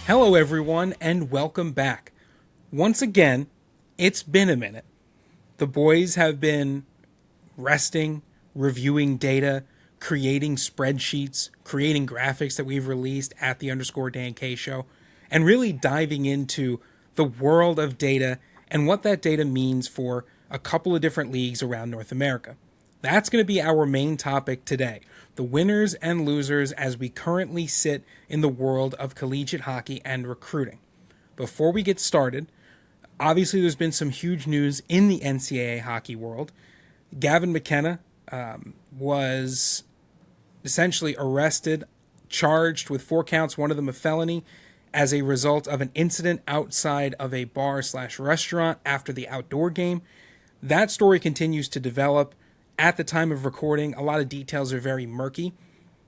Hello, everyone, and welcome back. Once again, it's been a minute. The boys have been resting, reviewing data, creating spreadsheets, creating graphics that we've released at the underscore Dan K show, and really diving into the world of data and what that data means for a couple of different leagues around North America. That's going to be our main topic today, the winners and losers as we currently sit in the world of collegiate hockey and recruiting. Before we get started, obviously there's been some huge news in the NCAA hockey world. Gavin McKenna was essentially arrested, charged with 4 counts, one of them a felony, as a result of an incident outside of a bar/restaurant after the outdoor game. That story continues to develop. At the time of recording, a lot of details are very murky.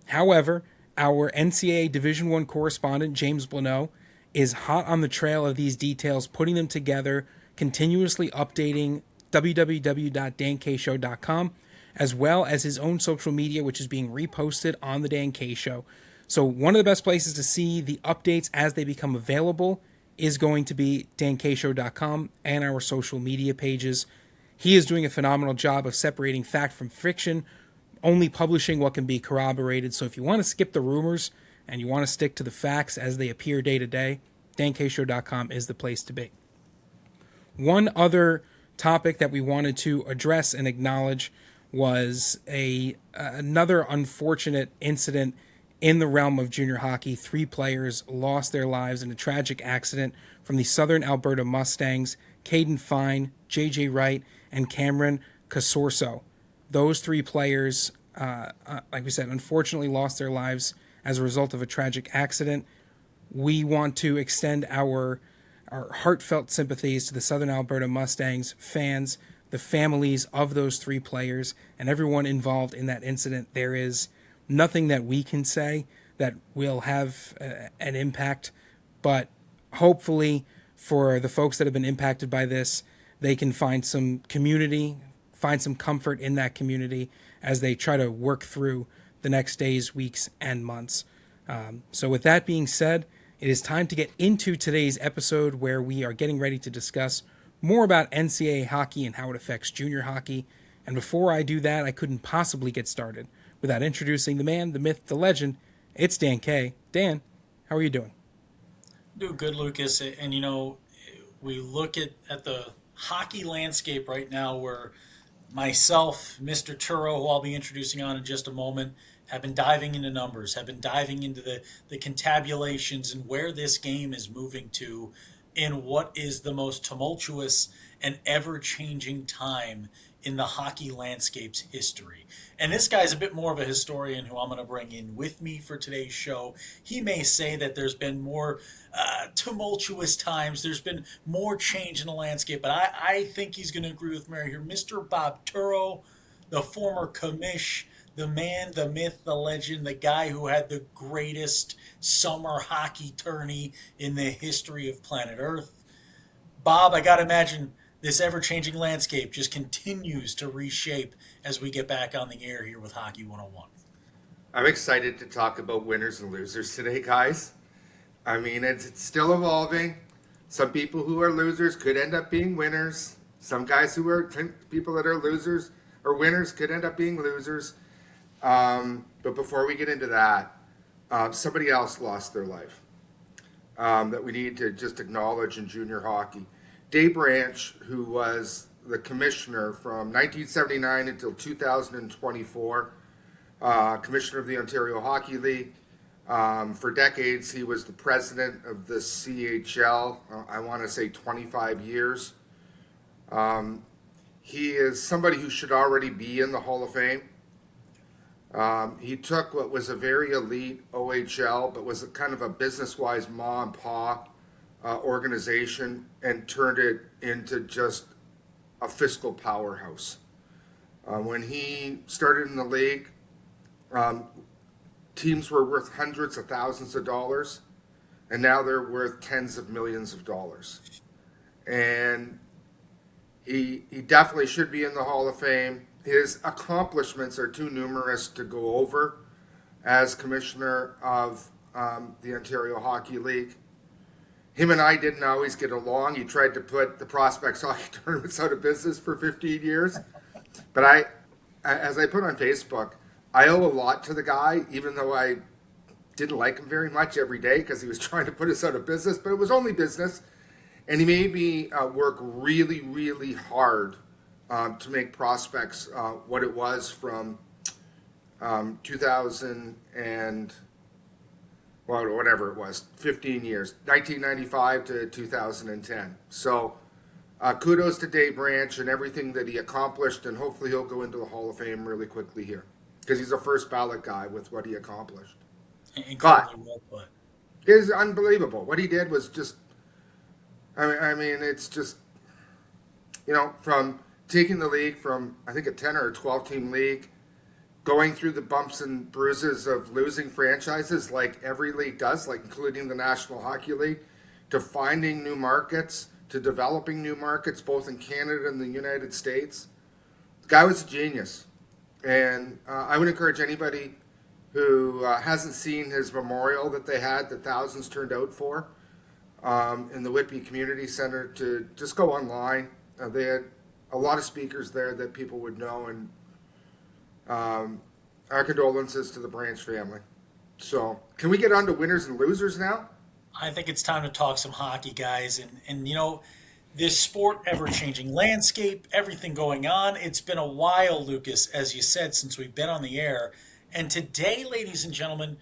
However, our NCAA Division I correspondent, James Blano, is hot on the trail of these details, putting them together, continuously updating www.dankshow.com, as well as his own social media, which is being reposted on the Dan K Show. So one of the best places to see the updates as they become available is going to be dankshow.com and our social media pages. He is doing a phenomenal job of separating fact from fiction, only publishing what can be corroborated. So if you want to skip the rumors and you want to stick to the facts as they appear day to day, dankshow.com is the place to be. One other topic that we wanted to address and acknowledge was another unfortunate incident in the realm of junior hockey. 3 players lost their lives in a tragic accident from the Southern Alberta Mustangs: Caden Fine, J.J. Wright, and Cameron Casorso. Those 3 players, like we said, unfortunately lost their lives as a result of a tragic accident. We want to extend our heartfelt sympathies to the Southern Alberta Mustangs fans, the families of those 3 players, and everyone involved in that incident. There is nothing that we can say that will have an impact, but hopefully for the folks that have been impacted by this, they can find some community, find some comfort in that community as they try to work through the next days, weeks, and months. So with that being said, it is time to get into today's episode where we are getting ready to discuss more about NCAA hockey and how it affects junior hockey. And before I do that, I couldn't possibly get started without introducing the man, the myth, the legend. It's Dan K. Dan, how are you doing? Doing good, Lucas. And we look at the hockey landscape right now where myself, Mr. Turo, who I'll be introducing on in just a moment, have been diving into numbers, have been diving into the contabulations and where this game is moving to in what is the most tumultuous and ever changing time in the hockey landscape's history. And this guy's a bit more of a historian who I'm going to bring in with me for today's show. He may say that there's been more tumultuous times, there's been more change in the landscape, but I think he's going to agree with Mary here. Mr. Bob Turo, the former commish, the man, the myth, the legend, the guy who had the greatest summer hockey tourney in the history of planet Earth. Bob, I got to imagine this ever changing landscape just continues to reshape as we get back on the air here with Hockey 101. I'm excited to talk about winners and losers today, guys. I mean, it's still evolving. Some people who are losers could end up being winners. Some guys who are people that are losers or winners could end up being losers. But before we get into that, somebody else lost their life that we need to just acknowledge in junior hockey. Dave Branch, who was the commissioner from 1979 until 2024, commissioner of the Ontario Hockey League. For decades, he was the president of the CHL, I want to say 25 years. He is somebody who should already be in the Hall of Fame. He took what was a very elite OHL, but was a kind of a business-wise ma and pa organization, and turned it into just a fiscal powerhouse. When he started in the league, teams were worth hundreds of thousands of dollars, and now they're worth tens of millions of dollars. And he definitely should be in the Hall of Fame. His accomplishments are too numerous to go over as commissioner of the Ontario Hockey League. him and I didn't always get along. He tried to put the prospects hockey tournaments out of business for 15 years. But as I put on Facebook, I owe a lot to the guy, even though I didn't like him very much every day because he was trying to put us out of business. But it was only business. And he made me work really, really hard to make prospects what it was from 2000 and well, whatever it was, 15 years, 1995 to 2010. So kudos to Dave Branch and everything that he accomplished, and hopefully he'll go into the Hall of Fame really quickly here because he's a first ballot guy with what he accomplished. Incredibly well put. It is unbelievable. What he did was just, I mean, it's just, from taking the league from, I think, a 10 or a 12 team league, going through the bumps and bruises of losing franchises like every league does, like including the National Hockey League, to finding new markets, to developing new markets, both in Canada and the United States. The guy was a genius. And I would encourage anybody who hasn't seen his memorial that they had, that thousands turned out for, in the Whitby Community Center, to just go online. They had a lot of speakers there that people would know, and our condolences to the Branch family. So, can we get on to winners and losers now? I think it's time to talk some hockey, guys. And this sport, ever-changing landscape, everything going on. It's been a while, Lucas, as you said, since we've been on the air. And today, ladies and gentlemen,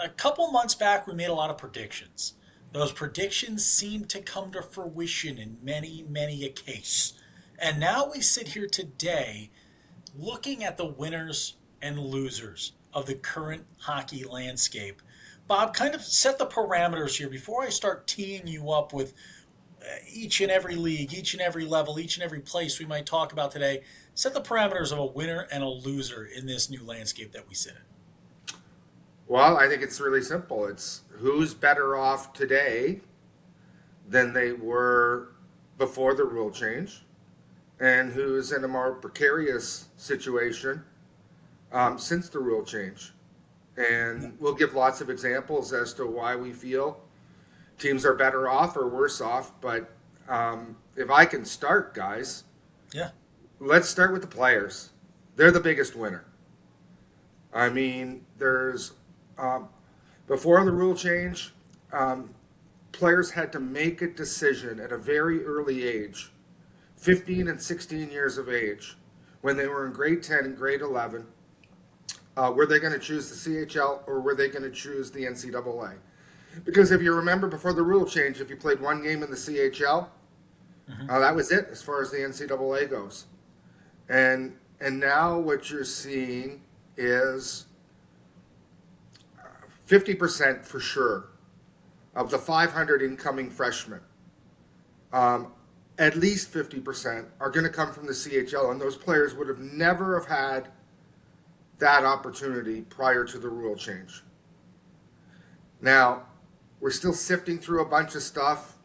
a couple months back, we made a lot of predictions. Those predictions seem to come to fruition in many, many a case. And now we sit here today looking at the winners and losers of the current hockey landscape. Bob, kind of set the parameters here before I start teeing you up with each and every league, each and every level, each and every place we might talk about today. Set the parameters of a winner and a loser in this new landscape that we sit in. Well, I think it's really simple. It's who's better off today than they were before the rule change, and who's in a more precarious situation since the rule change. And we'll give lots of examples as to why we feel teams are better off or worse off. But if I can start, guys, Yeah. let's start with the players. They're the biggest winner. I mean, there's before the rule change, players had to make a decision at a very early age, 15 and 16 years of age, when they were in grade 10 and grade 11, were they going to choose the CHL or were they going to choose the NCAA? Because if you remember, before the rule change, if you played one game in the CHL, that was it as far as the NCAA goes. And now what you're seeing is 50% for sure of the 500 incoming freshmen. At least 50% are going to come from the CHL, and those players would have never have had that opportunity prior to the rule change. Now, we're still sifting through a bunch of stuff.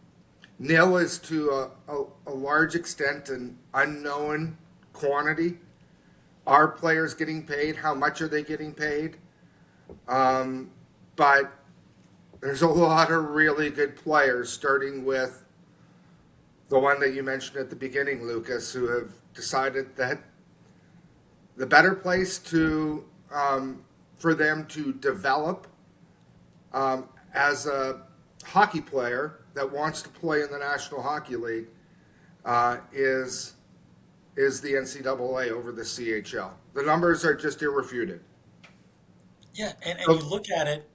NIL is to a large extent an unknown quantity. Are players getting paid? How much are they getting paid? But there's a lot of really good players, starting with the one that you mentioned at the beginning, Lucas, who have decided that the better place to for them to develop as a hockey player that wants to play in the National Hockey League is the NCAA over the CHL. The numbers are just irrefuted. Yeah, and you look at it,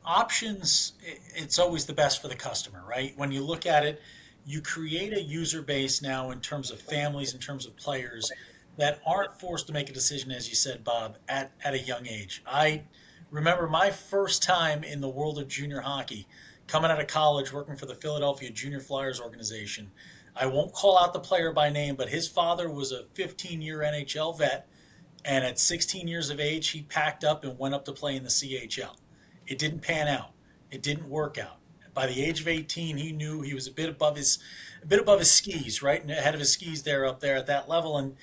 options, it's always the best for the customer, right? When you look at it, you create a user base now in terms of families, in terms of players that aren't forced to make a decision, as you said, Bob, at a young age. I remember my first time in the world of junior hockey, coming out of college, working for the Philadelphia Junior Flyers organization. I won't call out the player by name, but his father was a 15-year NHL vet, and at 16 years of age, he packed up and went up to play in the CHL. It didn't pan out. It didn't work out. By the age of 18, he knew he was a bit above his skis, right, and ahead of his skis there up there at that level, and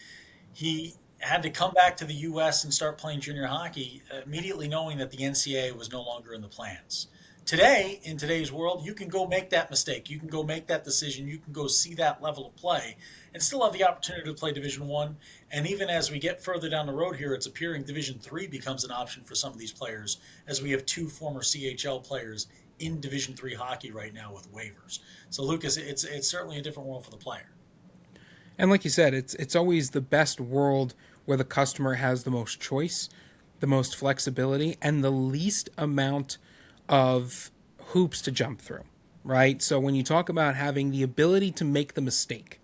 he had to come back to the U.S. and start playing junior hockey, immediately knowing that the NCAA was no longer in the plans. Today, in today's world, you can go make that mistake. You can go make that decision. You can go see that level of play and still have the opportunity to play Division One. And even as we get further down the road here, it's appearing Division Three becomes an option for some of these players, as we have two former CHL players in Division Three hockey right now with waivers. So, Lucas, it's certainly a different world for the player. And like you said, it's always the best world where the customer has the most choice, the most flexibility, and the least amount of hoops to jump through, right? So when you talk about having the ability to make the mistake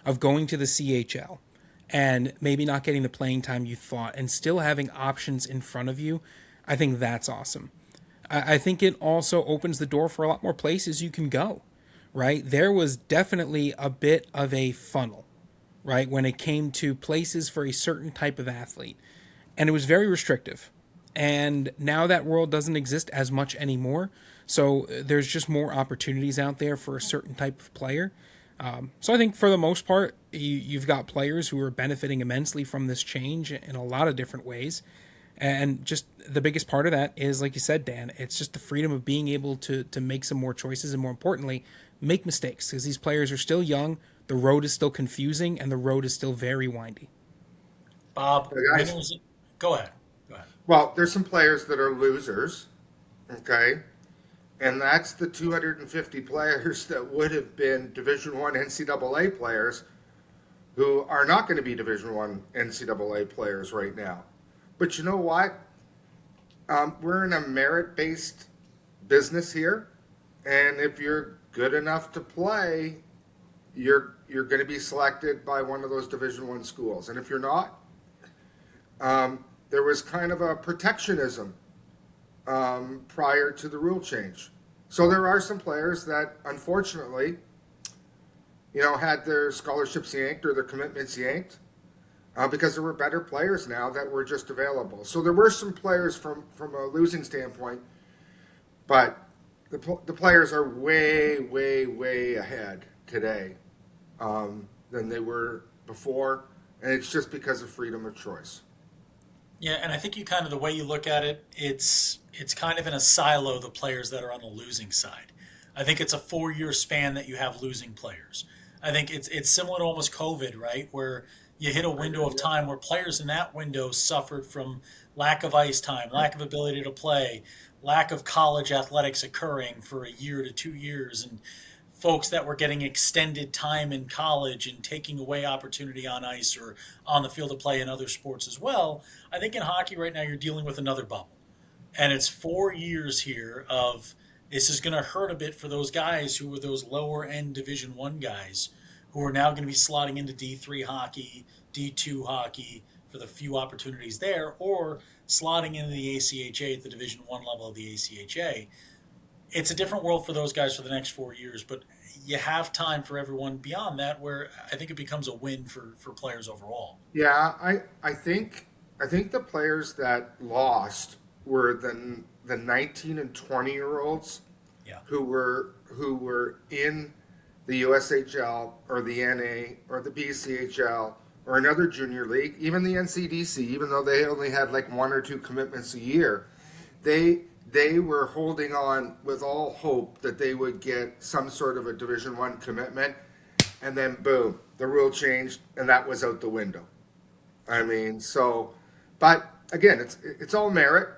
of going to the CHL and maybe not getting the playing time you thought and still having options in front of you, I think that's awesome. I think it also opens the door for a lot more places you can go, right? There was definitely a bit of a funnel, right, when it came to places for a certain type of athlete. And it was very restrictive. And now that world doesn't exist as much anymore. So there's just more opportunities out there for a certain type of player. So I think for the most part, you've got players who are benefiting immensely from this change in a lot of different ways. And just the biggest part of that is, like you said, Dan, it's just the freedom of being able to make some more choices and, more importantly, make mistakes, because these players are still young, the road is still confusing, and the road is still very windy. Bob, Hey, guys. go ahead. Go ahead. Well, there's some players that are losers, okay? And that's the 250 players that would have been Division One NCAA players who are not going to be Division One NCAA players right now. But you know what? We're in a merit-based business here, and if you're good enough to play, you're going to be selected by one of those Division One schools. And if you're not, there was kind of a protectionism prior to the rule change. So there are some players that, unfortunately, had their scholarships yanked or their commitments yanked because there were better players now that were just available. So there were some players from a losing standpoint, but the players are way, way, way ahead today than they were before, and it's just because of freedom of choice. Yeah, and I think the way you look at it, it's kind of in a silo, the players that are on the losing side. I think it's a 4-year span that you have losing players. I think it's similar to almost COVID, right? Where you hit a window of time where players in that window suffered from lack of ice time, lack of ability to play, lack of college athletics occurring for a year to 2 years, and folks that were getting extended time in college and taking away opportunity on ice or on the field of play in other sports as well. I think in hockey right now you're dealing with another bubble. And it's 4 years here of this is going to hurt a bit for those guys who were those lower end Division One guys who are now going to be slotting into D3 hockey, D2 hockey for the few opportunities there, or slotting into the ACHA at the Division One level of the ACHA. It's a different world for those guys for the next 4 years, but you have time for everyone beyond that, where I think it becomes a win for players overall. Yeah, I think the players that lost were the 19 and 20-year-olds Yeah. who were in the USHL or the NA or the BCHL or another junior league, even the NCDC, even though they only had like 1 or 2 commitments a year, they were holding on with all hope that they would get some sort of a Division One commitment, and then boom, the rule changed, and that was out the window. I mean, but again, it's all merit.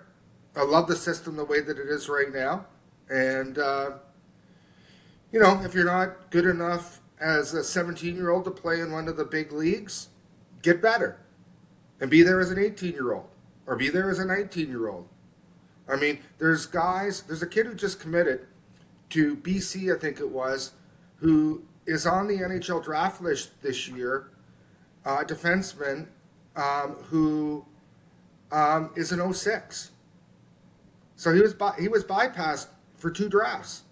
I love the system the way that it is right now, and if you're not good enough as a 17-year-old to play in one of the big leagues, get better, and be there as an 18-year-old or be there as a 19-year-old. I mean, there's a kid who just committed to BC, I think it was, who is on the NHL draft list this year, a defenseman who is an 06. So he was bypassed for 2 drafts,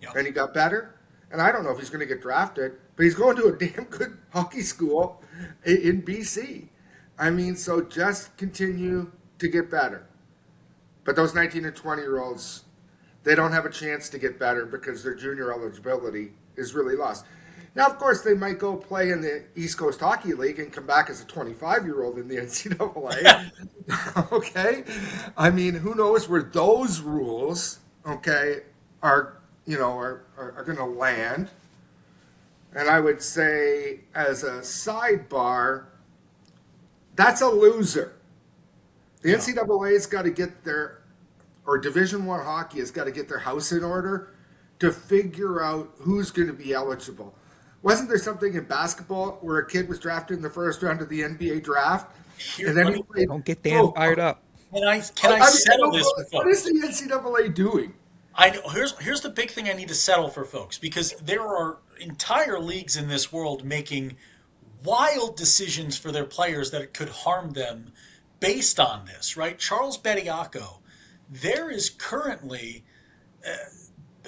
Yeah. and he got better. And I don't know if he's going to get drafted, but he's going to a damn good hockey school in BC. I mean, so just continue to get better. But those 19 and 20-year-olds, they don't have a chance to get better because their junior eligibility is really lost. Now, of course, they might go play in the East Coast Hockey League and come back as a 25-year-old in the NCAA. Okay? I mean, who knows where those rules okay, are going to land. And I would say, as a sidebar, that's a loser. The Yeah. NCAA's got to get their, or Division One hockey has got to get their house in order to figure out who's going to be eligible. Wasn't there something in basketball where a kid was drafted in the first round of the NBA draft, Here, and then let he me. played? Don't get Dan fired up. Can I I mean, settle this for what is folks? the NCAA doing? I know. Here's the big thing I need to settle for folks, because there are entire leagues in this world making wild decisions for their players that could harm them based on this, right? Charles Bediako, there is currently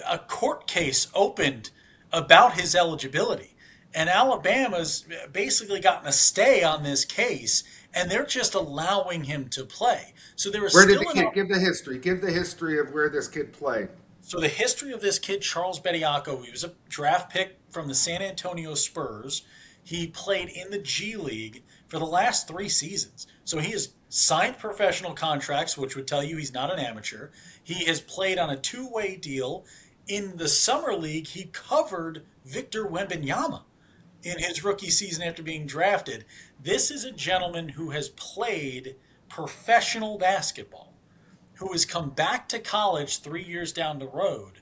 a court case opened about his eligibility. And Alabama's basically gotten a stay on this case, and they're just allowing him to play. So there is Where did the still an kid give the history? Give the history of where this kid played. So the history of this kid, Charles Bediako, he was a draft pick from the San Antonio Spurs. He played in the G League for the last 3 seasons. So he has signed professional contracts, which would tell you he's not an amateur. He has played on a two-way deal. In the summer league, he covered Victor Wembanyama in his rookie season after being drafted. This is a gentleman who has played professional basketball, who has come back to college 3 years down the road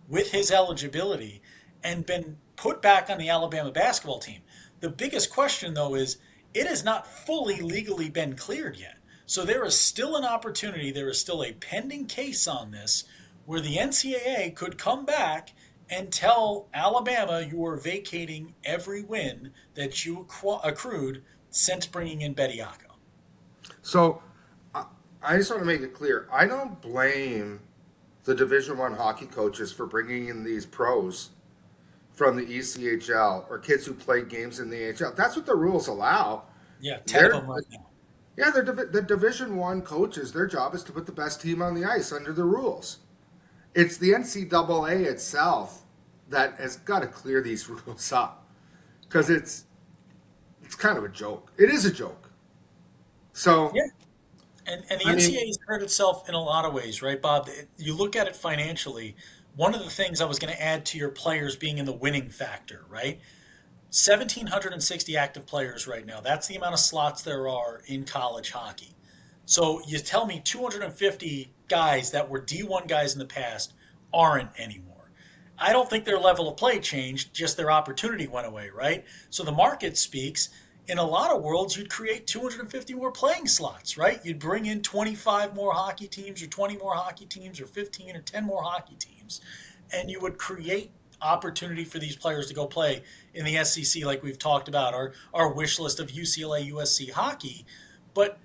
with his eligibility and been put back on the Alabama basketball team. The biggest question, though, is it has not fully legally been cleared yet. So there is still an opportunity, there is still a pending case on this where the NCAA could come back and tell Alabama you are vacating every win that you accrued since bringing in Bediako. So I just want to make it clear. I don't blame the Division One hockey coaches for bringing in these pros from the ECHL or kids who play games in the AHL. That's what the rules allow. Yeah, 10 of They're, them right now. yeah, the Division One coaches. Their job is to put the best team on the ice under the rules. It's the NCAA itself that has got to clear these rules up because it's kind of a joke. It is a joke. So Yeah. And the I mean, NCAA has hurt itself in a lot of ways, right, Bob? You look at it financially. One of the things I was going to add to your players being in the winning factor, right? 1,760 active players right now. That's the amount of slots there are in college hockey. So you tell me 250 guys that were D1 guys in the past aren't anymore. I don't think their level of play changed, just their opportunity went away, right? So the market speaks. In a lot of worlds, you'd create 250 more playing slots, right? You'd bring in 25 more hockey teams or 20 more hockey teams or 15 or 10 more hockey teams, and you would create opportunity for these players to go play in the SEC like we've talked about, our wish list of UCLA, USC hockey. But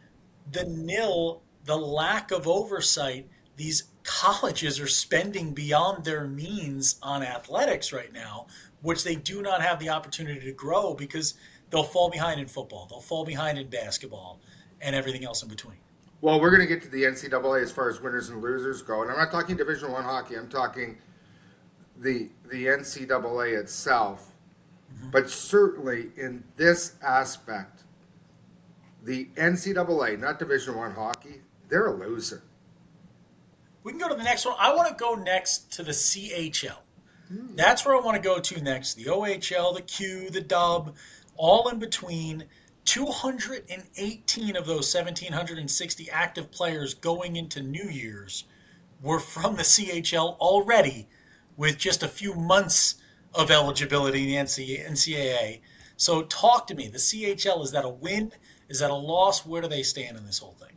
the lack of oversight, these colleges are spending beyond their means on athletics right now, which they do not have the opportunity to grow because they'll fall behind in football, they'll fall behind in basketball, and everything else in between. well, we're going to get to the NCAA as far as winners and losers go, and I'm not talking Division One hockey. I'm talking the NCAA itself. But certainly in this aspect, the NCAA, not Division One hockey, they're a loser. We can go to the next one. I want to go next to the CHL. That's where I want to go to next. The OHL, the Q, the Dub, all in between. 218 of those 1,760 active players going into New Year's were from the CHL already, with just a few months of eligibility in the NCAA. So talk to me. The CHL, is that a win? Is that a loss? Where do they stand in this whole thing?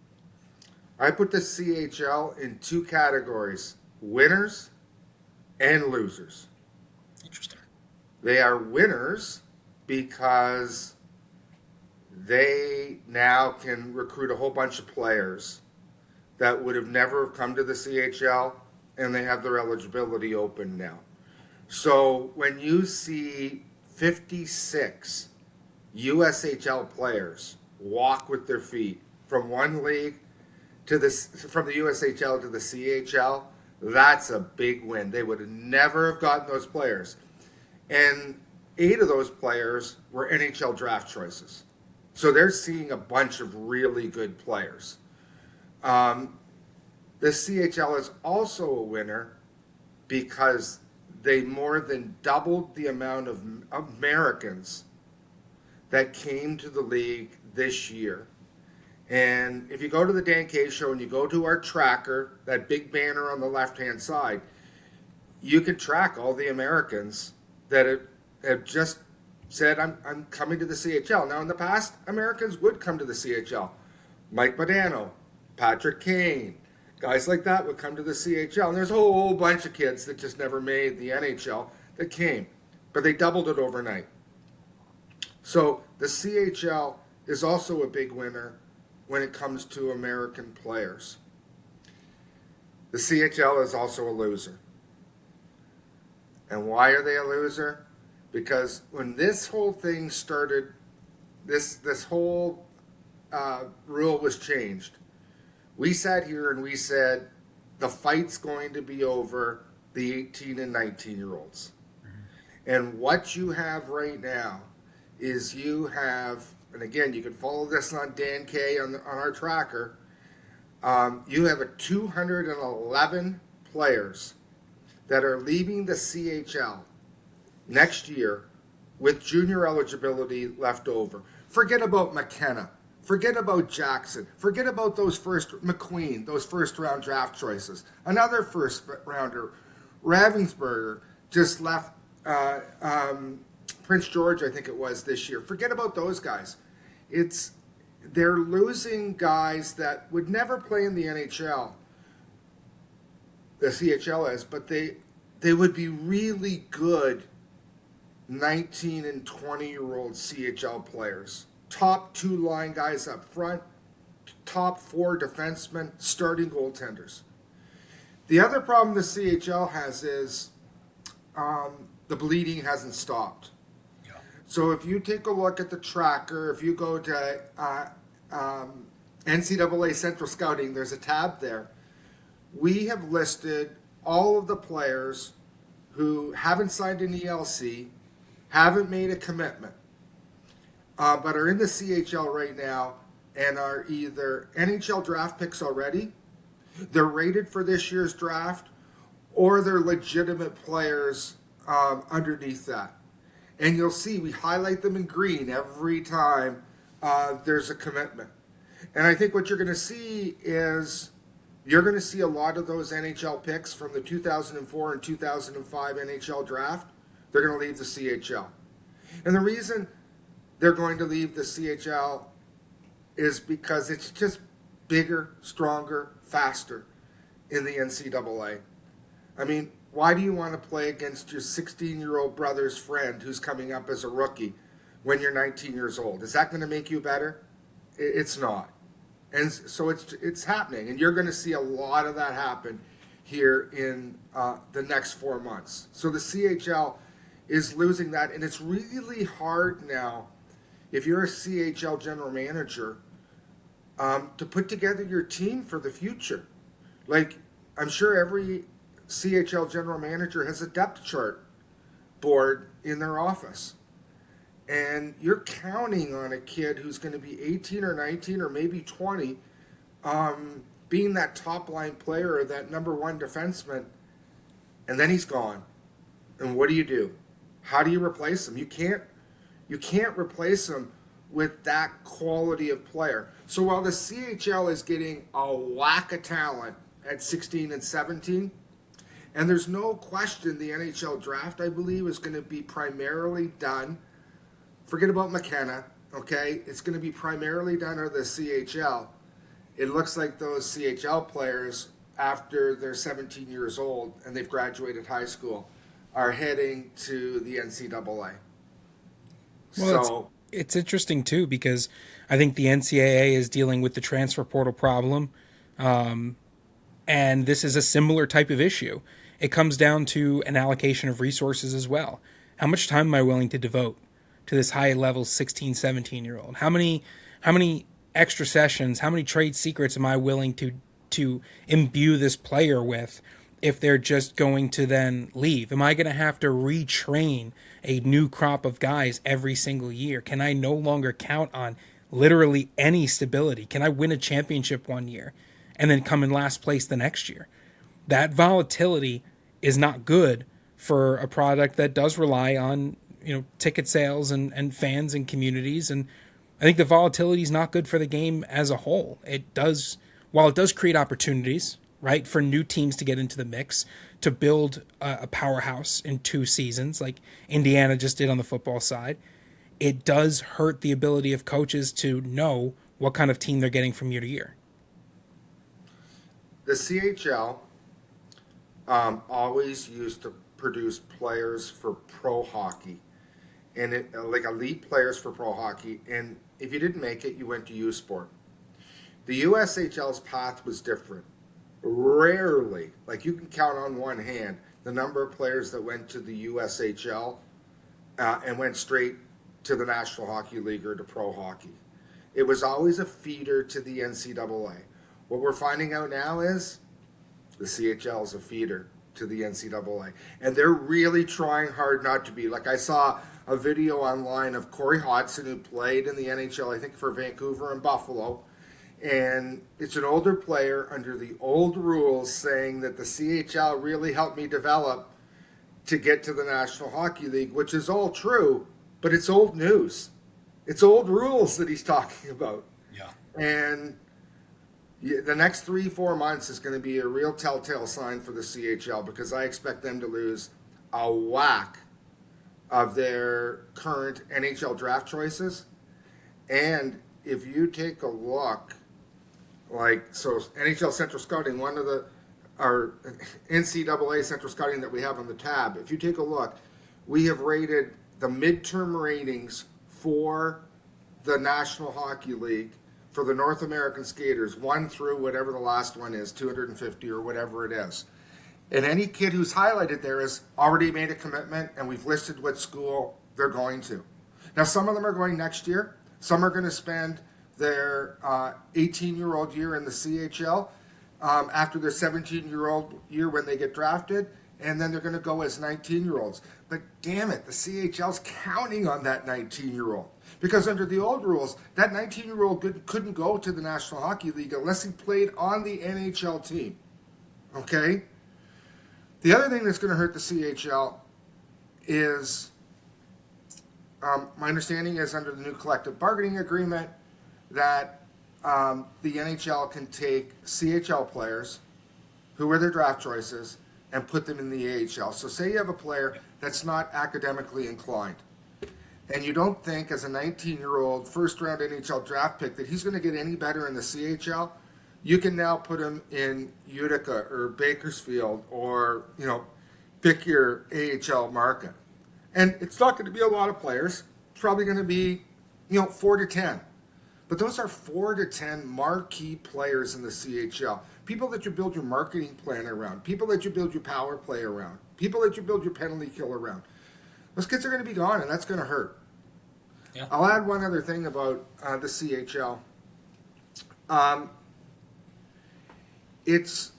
I put the CHL in two categories: winners and losers. Interesting. They are winners because they now can recruit a whole bunch of players that would have never come to the CHL, and they have their eligibility open now. So when you see 56 USHL players walk with their feet from one league from the USHL to the CHL, that's a big win. They would have never have gotten those players. And 8 of those players were NHL draft choices. So they're seeing a bunch of really good players. The CHL is also a winner because they more than doubled the amount of Americans that came to the league this year. And if you go to the Dan K Show and you go to our tracker, that big banner on the left-hand side, you can track all the Americans that have just said, I'm coming to the CHL. Now, in the past, Americans would come to the CHL. Mike Modano, Patrick Kane, guys like that would come to the CHL. And there's a whole bunch of kids that just never made the NHL that came, but they doubled it overnight. So the CHL is also a big winner when it comes to American players. The CHL is also a loser. And why are they a loser? Because when this whole thing started, this whole rule was changed, we sat here and we said the fight's going to be over the 18 and 19-year-olds. Mm-hmm. And what you have right now is you have, and again, you can follow this on Dan K on our tracker, you have 211 players that are leaving the CHL next year with junior eligibility left over. Forget about McKenna. Forget about Jackson. Forget about those McQueen, those first-round draft choices. Another first-rounder, Ravensburger, just left Prince George, I think it was, this year. Forget about those guys. They're losing guys that would never play in the NHL, the CHL is, but they would be really good 19 and 20-year-old CHL players. Top 2 line guys up front, top 4 defensemen, starting goaltenders. The other problem the CHL has is the bleeding hasn't stopped. Yeah. So if you take a look at the tracker, if you go to NCAA Central Scouting, there's a tab there. We have listed all of the players who haven't signed an ELC, haven't made a commitment, but are in the CHL right now and are either NHL draft picks already, they're rated for this year's draft, or they're legitimate players underneath that. And you'll see we highlight them in green every time there's a commitment. And I think what you're going to see is you're going to see a lot of those NHL picks from the 2004 and 2005 NHL draft. They're going to leave the CHL. And the reason they're going to leave the CHL is because it's just bigger, stronger, faster in the NCAA. I mean, why do you want to play against your 16-year-old brother's friend who's coming up as a rookie when you're 19 years old? Is that going to make you better? It's not. And so it's happening, and you're going to see a lot of that happen here in the next 4 months. So the CHL is losing that, and it's really hard now, if you're a CHL general manager, to put together your team for the future. Like, I'm sure every CHL general manager has a depth chart board in their office. And you're counting on a kid who's going to be 18 or 19 or maybe 20 being that top-line player or that number one defenseman, and then he's gone. And what do? How do you replace him? You can't replace him with that quality of player. So while the CHL is getting a whack of talent at 16 and 17, and there's no question the NHL draft, I believe, is going to be primarily done. Forget about McKenna, okay? It's going to be primarily done under the CHL. It looks like those CHL players, after they're 17 years old and they've graduated high school, are heading to the NCAA. Well, So it's interesting, too, because I think the NCAA is dealing with the transfer portal problem, and this is a similar type of issue. It comes down to an allocation of resources as well. How much time am I willing to devote to this high-level 16, 17-year-old? How many extra sessions, how many trade secrets am I willing to imbue this player with if they're just going to then leave? Am I going to have to retrain a new crop of guys every single year? Can I no longer count on literally any stability? Can I win a championship one year and then come in last place the next year? That volatility is not good for a product that does rely on, ticket sales and fans and communities. And I think the volatility is not good for the game as a whole. It does, while it does create opportunities, right, for new teams to get into the mix, to build a powerhouse in 2 seasons like Indiana just did on the football side, it does hurt the ability of coaches to know what kind of team they're getting from year to year. The CHL always used to produce players for pro hockey, and like elite players for pro hockey. And if you didn't make it, you went to U Sport. The USHL's path was different. Rarely, like you can count on one hand, the number of players that went to the USHL and went straight to the National Hockey League or to pro hockey. It was always a feeder to the NCAA. What we're finding out now is the CHL is a feeder to the NCAA. And they're really trying hard not to be. Like I saw a video online of Corey Hodgson, who played in the NHL, I think for Vancouver and Buffalo. And it's an older player under the old rules saying that the CHL really helped me develop to get to the National Hockey League, which is all true, but it's old news. It's old rules that he's talking about. Yeah. And the next 3-4 months is going to be a real telltale sign for the CHL, because I expect them to lose a whack of their current NHL draft choices. And if you take a look, so NHL Central Scouting, one of our NCAA Central Scouting that we have on the tab, if you take a look, we have rated the midterm ratings for the National Hockey League for the North American skaters, 1 through whatever the last one is, 250 or whatever it is. And any kid who's highlighted there has already made a commitment, and we've listed what school they're going to. Now, some of them are going next year. Some are going to spend their 18-year-old year in the CHL after their 17-year-old year when they get drafted, and then they're going to go as 19-year-olds. But damn it, the CHL's counting on that 19-year-old. Because under the old rules, that 19-year-old couldn't go to the National Hockey League unless he played on the NHL team. Okay? The other thing that's going to hurt the CHL is, my understanding is under the new collective bargaining agreement, that the NHL can take CHL players who were their draft choices and put them in the AHL. So say you have a player that's not academically inclined, and you don't think as a 19-year-old first-round NHL draft pick that he's going to get any better in the CHL, you can now put him in Utica or Bakersfield or, pick your AHL market. And it's not going to be a lot of players. It's probably going to be, 4 to 10. But those are 4 to 10 marquee players in the CHL. People that you build your marketing plan around. People that you build your power play around. People that you build your penalty kill around. Those kids are going to be gone, and that's going to hurt. Yeah. I'll add one other thing about the CHL. If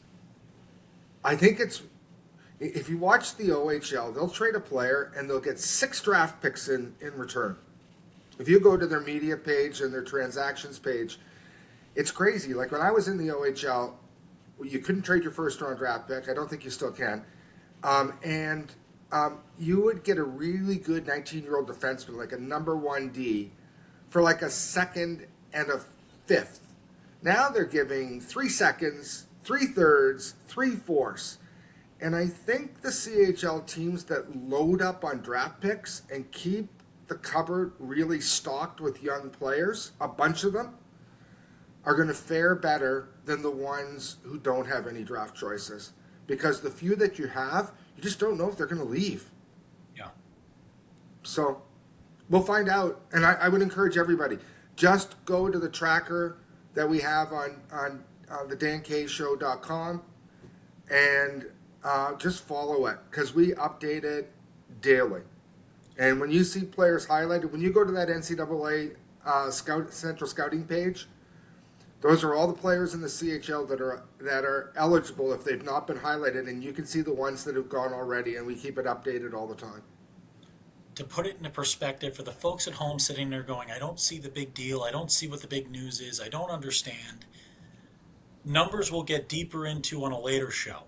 you watch the OHL, they'll trade a player and they'll get 6 draft picks in return. If you go to their media page and their transactions page, it's crazy. Like when I was in the OHL, you couldn't trade your first round draft pick. I don't think you still can. And you would get a really good 19-year-old defenseman, like a number 1D, for like a second and a fifth. Now they're giving 3 seconds, 3 thirds, 3 fourths. And I think the CHL teams that load up on draft picks and keep the cupboard really stocked with young players, a bunch of them, are going to fare better than the ones who don't have any draft choices. Because the few that you have, you just don't know if they're going to leave. Yeah. So we'll find out. And I would encourage everybody, just go to the tracker that we have on the dankshow.com and just follow it, because we update it daily. And when you see players highlighted, when you go to that NCAA Central Scouting page, those are all the players in the CHL that are eligible if they've not been highlighted, and you can see the ones that have gone already, and we keep it updated all the time. To put it into perspective for the folks at home sitting there going, I don't see the big deal, I don't see what the big news is, I don't understand. Numbers we'll get deeper into on a later show.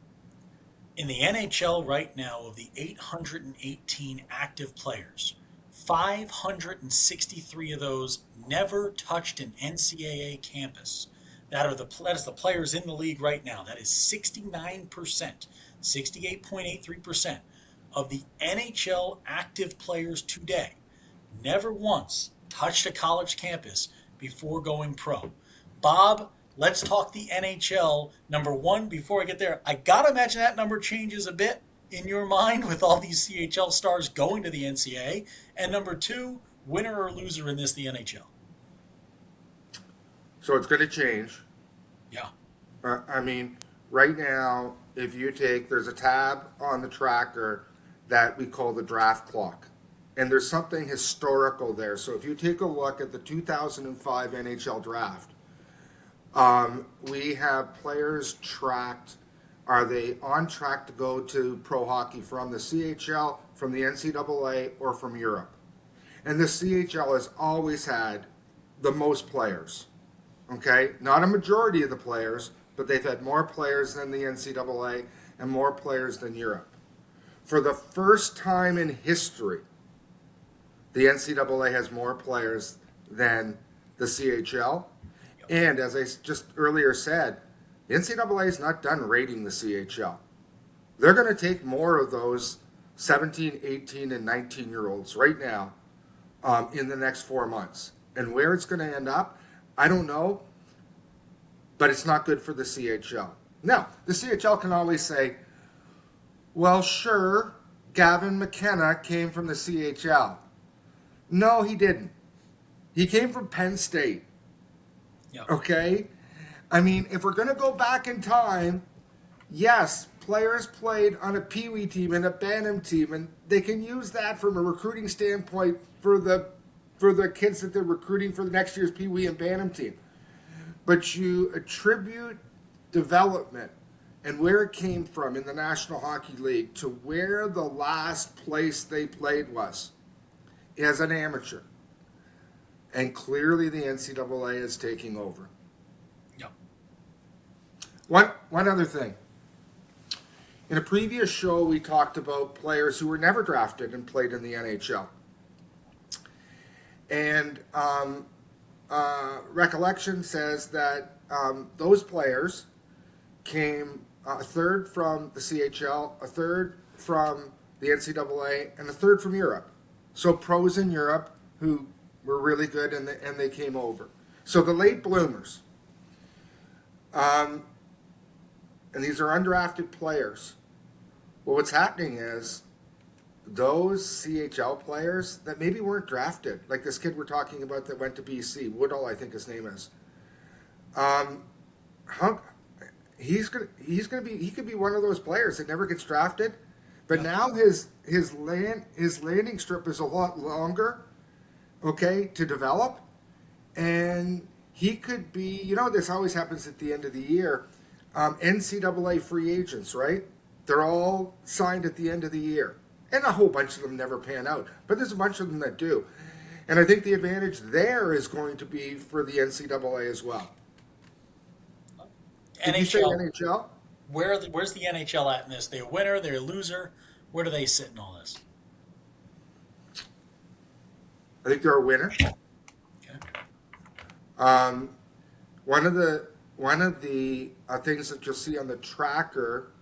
In the NHL right now, of the 818 active players, 563 of those never touched an NCAA campus. That is the players in the league right now. That is 69%, 68.83% of the NHL active players today never once touched a college campus before going pro. Bob, let's talk the NHL. Number one, before I get there, I got to imagine that number changes a bit in your mind with all these CHL stars going to the NCAA. And number two, winner or loser in this, the NHL. So it's going to change. Yeah. I mean, right now, if you take, there's a tab on the tracker that we call the draft clock. And there's something historical there. So if you take a look at the 2005 NHL draft, we have players tracked. Are they on track to go to pro hockey from the CHL, from the NCAA, or from Europe? And the CHL has always had the most players. Okay? Not a majority of the players, but they've had more players than the NCAA and more players than Europe. For the first time in history, the NCAA has more players than the CHL. And as I just earlier said, the NCAA is not done rating the CHL. They're going to take more of those 17, 18, and 19-year-olds right now in the next 4 months. And where it's going to end up, I don't know, but it's not good for the CHL. Now, the CHL can always say, well, sure, Gavin McKenna came from the CHL. No, he didn't. He came from Penn State. Yeah. Okay? I mean, if we're going to go back in time, yes, players played on a Pee Wee team and a Bantam team, and they can use that from a recruiting standpoint for the kids that they're recruiting for the next year's Pee Wee and Bantam team. But you attribute development and where it came from in the National Hockey League to where the last place they played was as an amateur. And clearly the NCAA is taking over. Yeah. One other thing. In a previous show, we talked about players who were never drafted and played in the NHL. And recollection says that those players came a third from the CHL, a third from the NCAA, and a third from Europe. So pros in Europe who were really good and they came over. So the late bloomers, and these are undrafted players. Well, what's happening is those CHL players that maybe weren't drafted, like this kid we're talking about that went to BC, Woodall, I think his name is. He could be one of those players that never gets drafted, but now his landing strip is a lot longer, okay, to develop, and he could be. This always happens at the end of the year. NCAA free agents, right? They're all signed at the end of the year. And a whole bunch of them never pan out. But there's a bunch of them that do. And I think the advantage there is going to be for the NCAA as well. Did you say NHL? Where's the NHL at in this? They're a winner, they're a loser. Where do they sit in all this? I think they're a winner. Okay. One of the things that you'll see on the tracker,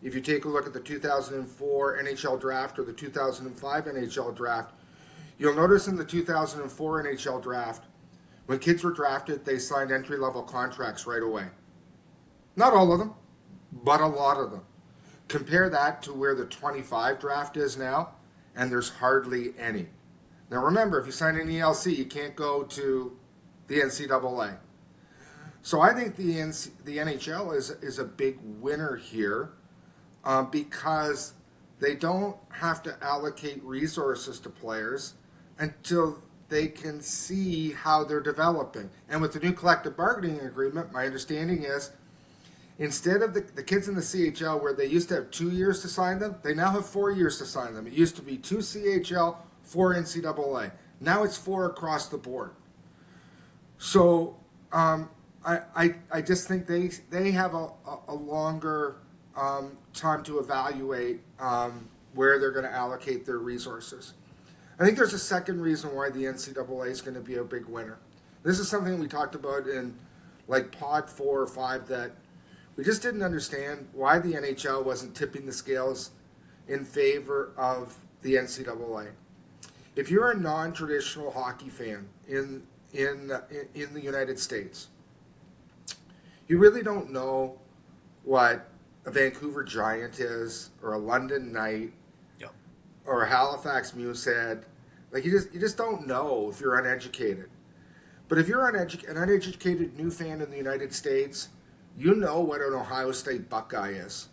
if you take a look at the 2004 NHL draft or the 2005 NHL draft, you'll notice in the 2004 NHL draft, when kids were drafted, they signed entry-level contracts right away. Not all of them, but a lot of them. Compare that to where the 25 draft is now, and there's hardly any. Now remember, if you sign an ELC, you can't go to the NCAA. So I think the NHL is a big winner here because they don't have to allocate resources to players until they can see how they're developing. And with the new collective bargaining agreement, my understanding is instead of the kids in the CHL where they used to have 2 years to sign them, they now have 4 years to sign them. It used to be 2 CHL, 4 NCAA. Now it's 4 across the board. So I just think they have a longer time to evaluate where they're going to allocate their resources. I think there's a second reason why the NCAA is going to be a big winner. This is something we talked about in like pod 4 or 5, that we just didn't understand why the NHL wasn't tipping the scales in favor of the NCAA. If you're a non-traditional hockey fan in the United States, you really don't know what a Vancouver Giant is, or a London Knight, Yep. or a Halifax Moosehead. Like, you just don't know if you're uneducated. But if you're an uneducated new fan in the United States, you know what an Ohio State Buckeye is,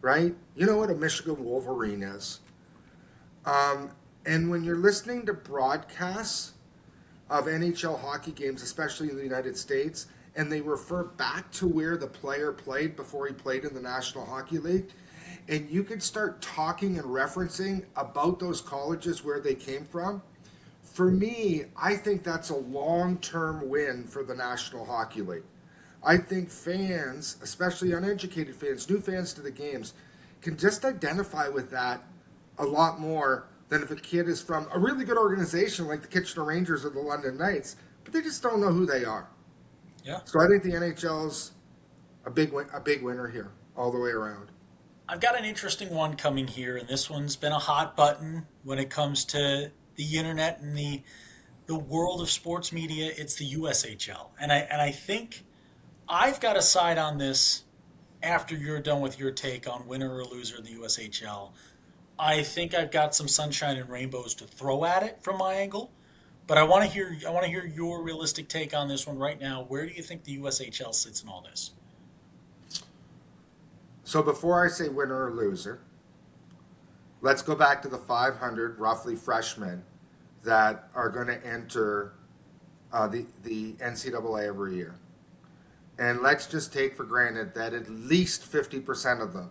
right? You know what a Michigan Wolverine is. And when you're listening to broadcasts of NHL hockey games, especially in the United States, and they refer back to where the player played before he played in the National Hockey League, and you can start talking and referencing about those colleges where they came from, for me, I think that's a long-term win for the National Hockey League. I think fans, especially uneducated fans, new fans to the games, can just identify with that a lot more than if a kid is from a really good organization like the Kitchener Rangers or the London Knights, but they just don't know who they are. Yeah. So I think the NHL's a big winner here all the way around. I've got an interesting one coming here, and this one's been a hot button when it comes to the internet and the world of sports media. It's the USHL, and I think I've got a side on this after you're done with your take on winner or loser in the USHL. I think I've got some sunshine and rainbows to throw at it from my angle, but I want to hear your realistic take on this one right now. Where do you think the USHL sits in all this? So before I say winner or loser, let's go back to the 500 roughly freshmen that are going to enter the NCAA every year. And let's just take for granted that at least 50% of them,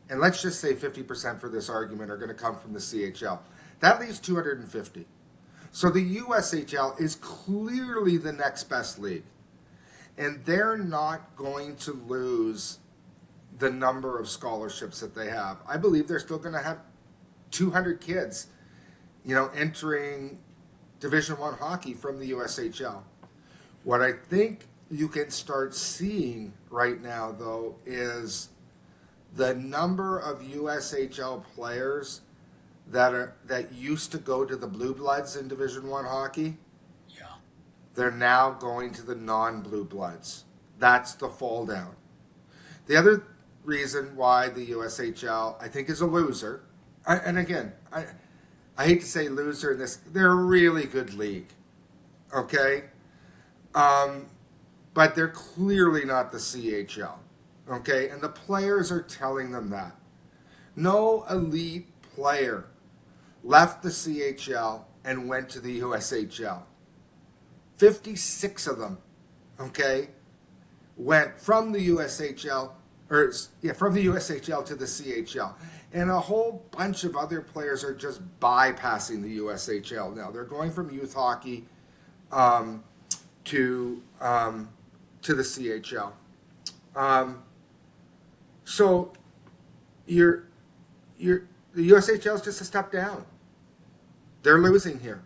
and let's just say 50% for this argument, are going to come from the CHL. That leaves 250. So the USHL is clearly the next best league. And they're not going to lose the number of scholarships that they have. I believe they're still going to have 200 kids, entering Division I hockey from the USHL. What I think you can start seeing right now, though, is the number of USHL players that used to go to the Blue Bloods in Division I hockey. Yeah. They're now going to the non-Blue Bloods. That's the fall down. The other reason why the USHL, I think, is a loser, and again, I hate to say loser in this, they're a really good league, okay? But they're clearly not the CHL, okay? And the players are telling them that. No elite player left the CHL and went to the USHL. 56 of them, okay, went from the USHL from the USHL to the CHL. And a whole bunch of other players are just bypassing the USHL now. They're going from youth hockey to the CHL. So the USHL is just a step down. They're losing here.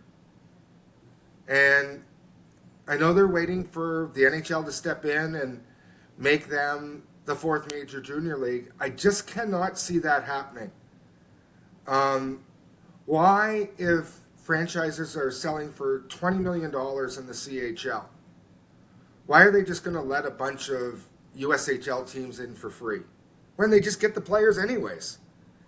And I know they're waiting for the NHL to step in and make them the fourth major junior league. I just cannot see that happening. Why, if franchises are selling for $20 million in the CHL, why are they just going to let a bunch of USHL teams in for free when they just get the players anyways?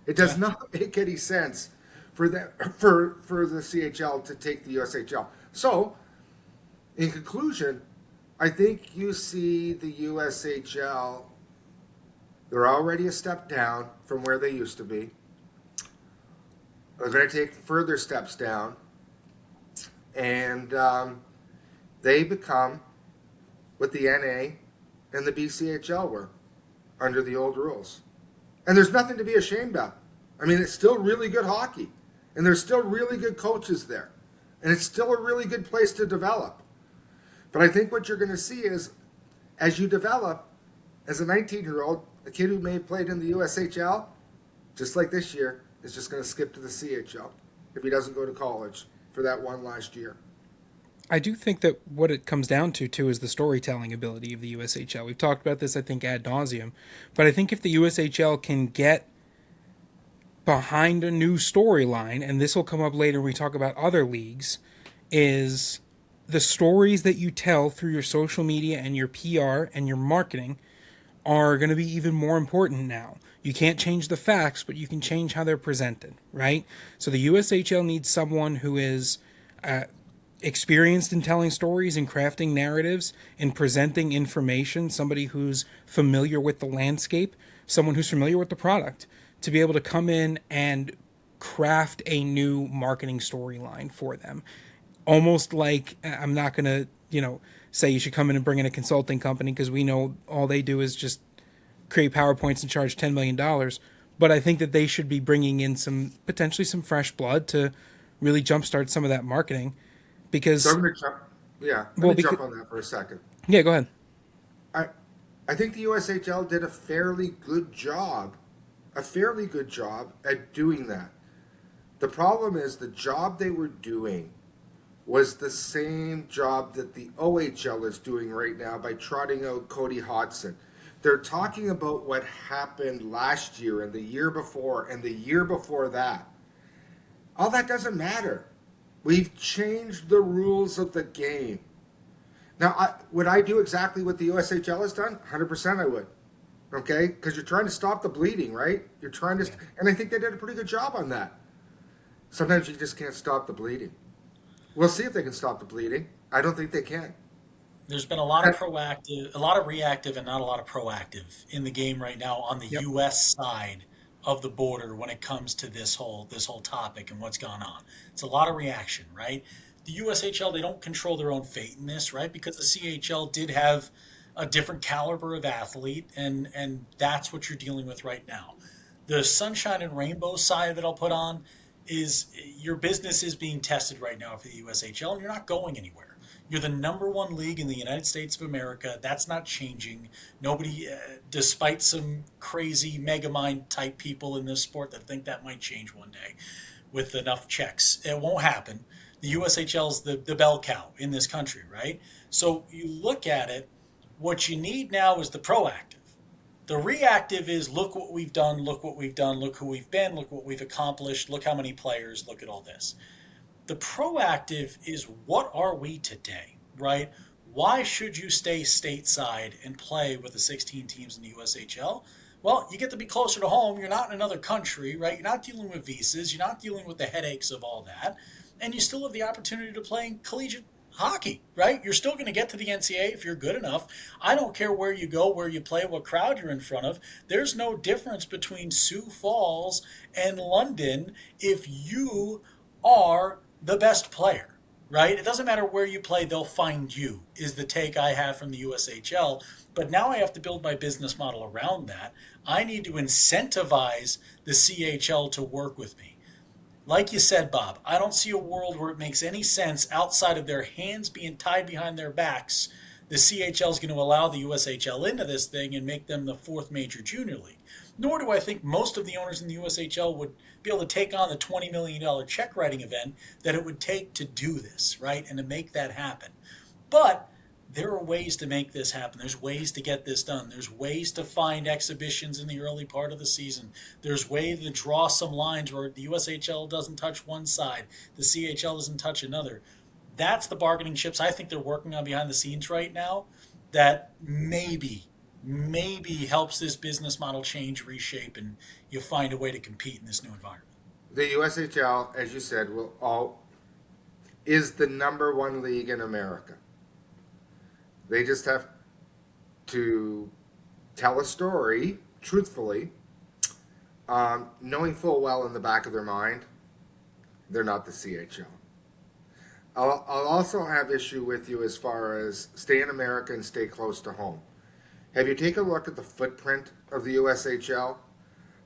It does not make any sense for the CHL to take the USHL. So, in conclusion, I think you see the USHL, they're already a step down from where they used to be. They're going to take further steps down. And they become what the NA and the BCHL were under the old rules. And there's nothing to be ashamed of. I mean, it's still really good hockey. And there's still really good coaches there. And it's still a really good place to develop. But I think what you're going to see is, as you develop, as a 19-year-old, a kid who may have played in the USHL, just like this year, is just going to skip to the CHL if he doesn't go to college for that one last year. I do think that what it comes down to, too, is the storytelling ability of the USHL. We've talked about this, I think, ad nauseum. But I think if the USHL can get behind a new storyline, and this will come up later when we talk about other leagues, is the stories that you tell through your social media and your PR and your marketing are going to be even more important now. You can't change the facts, but you can change how they're presented, right? So the USHL needs someone who is experienced in telling stories and crafting narratives and presenting information, somebody who's familiar with the landscape, someone who's familiar with the product, to be able to come in and craft a new marketing storyline for them. Almost like, I'm not going to, say you should come in and bring in a consulting company, because we know all they do is just create PowerPoints and charge $10 million. But I think that they should be bringing in potentially some fresh blood to really jumpstart some of that marketing. Because So I'm going to jump. Yeah, let me jump on that for a second. yeah, go ahead. I think the USHL did a fairly good job at doing that. The problem is the job they were doing was the same job that the OHL is doing right now by trotting out Cody Hodgson. They're talking about what happened last year and the year before and the year before that. All that doesn't matter. We've changed the rules of the game. Now, would I do exactly what the USHL has done? 100% I would. Okay? Because you're trying to stop the bleeding, right? You're trying to, and I think they did a pretty good job on that. Sometimes you just can't stop the bleeding. We'll see if they can stop the bleeding. I don't think they can. There's been a lot of proactive, a lot of reactive, and not a lot of proactive in the game right now on the U.S. side of the border when it comes to this whole topic and what's gone on. It's a lot of reaction, right? The USHL, they don't control their own fate in this, right? Because the CHL did have a different caliber of athlete, and that's what you're dealing with right now. The sunshine and rainbow side that I'll put on is your business is being tested right now for the USHL, and you're not going anywhere. You're the #1 league in the United States of America. That's not changing. Nobody, despite some crazy megamind type people in this sport that think that might change one day with enough checks, it won't happen. The USHL is the bell cow in this country, right? So you look at it, what you need now is the proactive. The reactive is look what we've done, look what we've done, look who we've been, look what we've accomplished, look how many players, look at all this. The proactive is what are we today, right? Why should you stay stateside and play with the 16 teams in the USHL? Well, you get to be closer to home. You're not in another country, right? You're not dealing with visas. You're not dealing with the headaches of all that. And you still have the opportunity to play in collegiate hockey, right? You're still going to get to the NCAA if you're good enough. I don't care where you go, where you play, what crowd you're in front of. There's no difference between Sioux Falls and London if you are the best player, right? It doesn't matter where you play, they'll find you, is the take I have from the USHL. But now I have to build my business model around that. I need to incentivize the CHL to work with me. Like you said, Bob, I don't see a world where it makes any sense outside of their hands being tied behind their backs. The CHL is going to allow the USHL into this thing and make them the 4th major junior league. Nor do I think most of the owners in the USHL would be able to take on the $20 million check writing event that it would take to do this, right, and to make that happen. But there are ways to make this happen. There's ways to get this done. There's ways to find exhibitions in the early part of the season. There's ways to draw some lines where the USHL doesn't touch one side, the CHL doesn't touch another. That's the bargaining chips I think they're working on behind the scenes right now that maybe helps this business model change, reshape, and you find a way to compete in this new environment. The USHL, as you said, is the #1 league in America. They just have to tell a story truthfully, knowing full well in the back of their mind they're not the CHL. I'll also have issue with you as far as stay in America and stay close to home. Have you taken a look at the footprint of the USHL?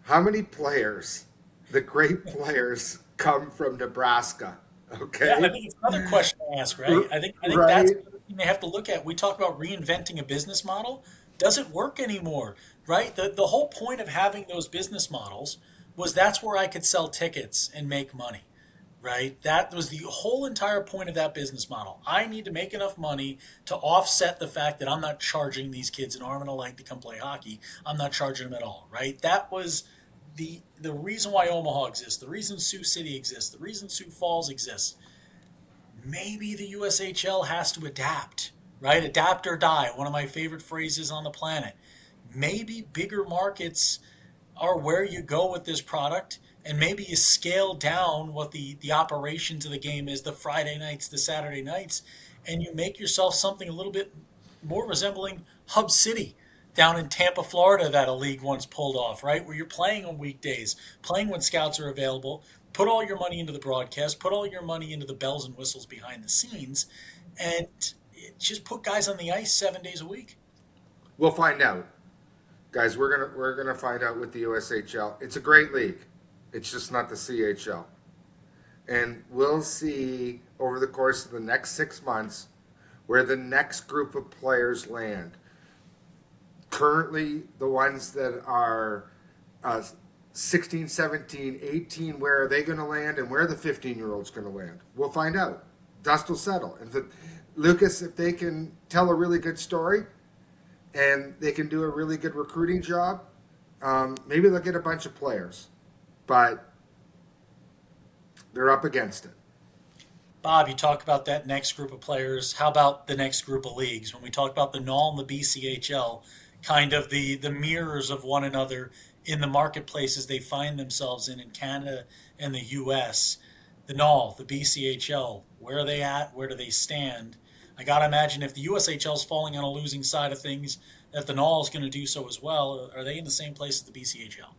How many players, the great players, come from Nebraska? Okay. Yeah, I think it's another question to ask, right? I think Right. that's the thing they have to look at. We talk about reinventing a business model. Doesn't work anymore. right? The whole point of having those business models was that's where I could sell tickets and make money, right? That was the whole entire point of that business model. I need to make enough money to offset the fact that I'm not charging these kids an arm and a leg to come play hockey. I'm not charging them at all, right? That was the reason why Omaha exists, the reason Sioux City exists, the reason Sioux Falls exists. Maybe the USHL has to adapt, right? Adapt or die, one of my favorite phrases on the planet. Maybe bigger markets are where you go with this product, and maybe you scale down what the operations of the game is, the Friday nights, the Saturday nights, and you make yourself something a little bit more resembling Hub City down in Tampa, Florida, that a league once pulled off, right? Where you're playing on weekdays, playing when scouts are available, put all your money into the broadcast, put all your money into the bells and whistles behind the scenes, and just put guys on the ice 7 days a week. We'll find out, guys. We're gonna find out with the USHL. It's a great league. It's just not the CHL, and we'll see over the course of the next 6 months where the next group of players land. Currently, the ones that are 16, 17, 18, where are they going to land, and where are the 15-year-olds going to land? We'll find out. Dust will settle. And Lucas, if they can tell a really good story and they can do a really good recruiting job, maybe they'll get a bunch of players. But they're up against it. Bob, you talk about that next group of players. How about the next group of leagues? When we talk about the NAHL and the BCHL, kind of the mirrors of one another in the marketplaces they find themselves in Canada and the U.S. The NAHL, the BCHL, where are they at? Where do they stand? I got to imagine if the USHL is falling on a losing side of things, that the NAHL is going to do so as well. Are they in the same place as the BCHL?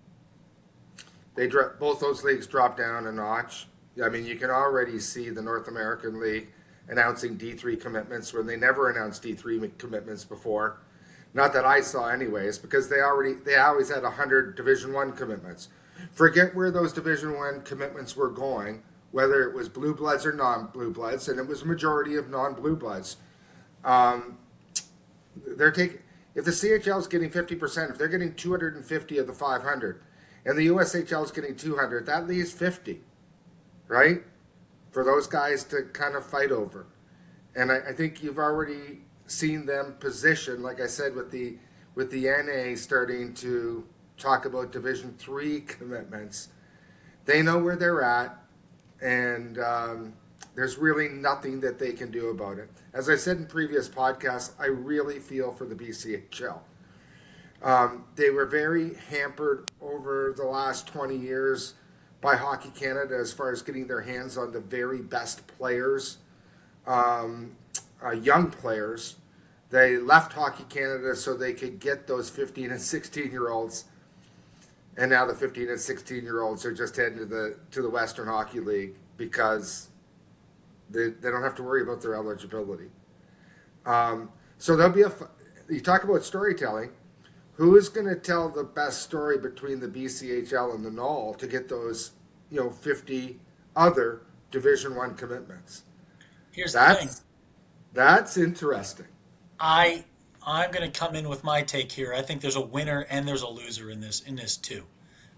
Both those leagues drop down a notch. I mean, you can already see the North American League announcing D3 commitments when they never announced D3 commitments before. Not that I saw anyways, because they always had 100 Division I commitments. Forget where those Division I commitments were going, whether it was blue bloods or non-blue bloods, and it was a majority of non-blue bloods. They're taking, if the CHL is getting 50%, if they're getting 250 of the 500, and the USHL is getting 200, that leaves 50, right? For those guys to kind of fight over. And I think you've already seen them position, like I said, with the NA starting to talk about Division III commitments. They know where they're at, and there's really nothing that they can do about it. As I said in previous podcasts, I really feel for the BCHL. They were very hampered over the last 20 years by Hockey Canada as far as getting their hands on the very best players, young players. They left Hockey Canada so they could get those 15 and 16-year-olds, and now the 15 and 16-year-olds are just heading to the Western Hockey League because they don't have to worry about their eligibility. So there'll be you talk about storytelling. Who is going to tell the best story between the BCHL and the NAHL to get those, 50 other Division I commitments? Here's the thing. That's interesting. I'm going to come in with my take here. I think there's a winner and there's a loser in this too.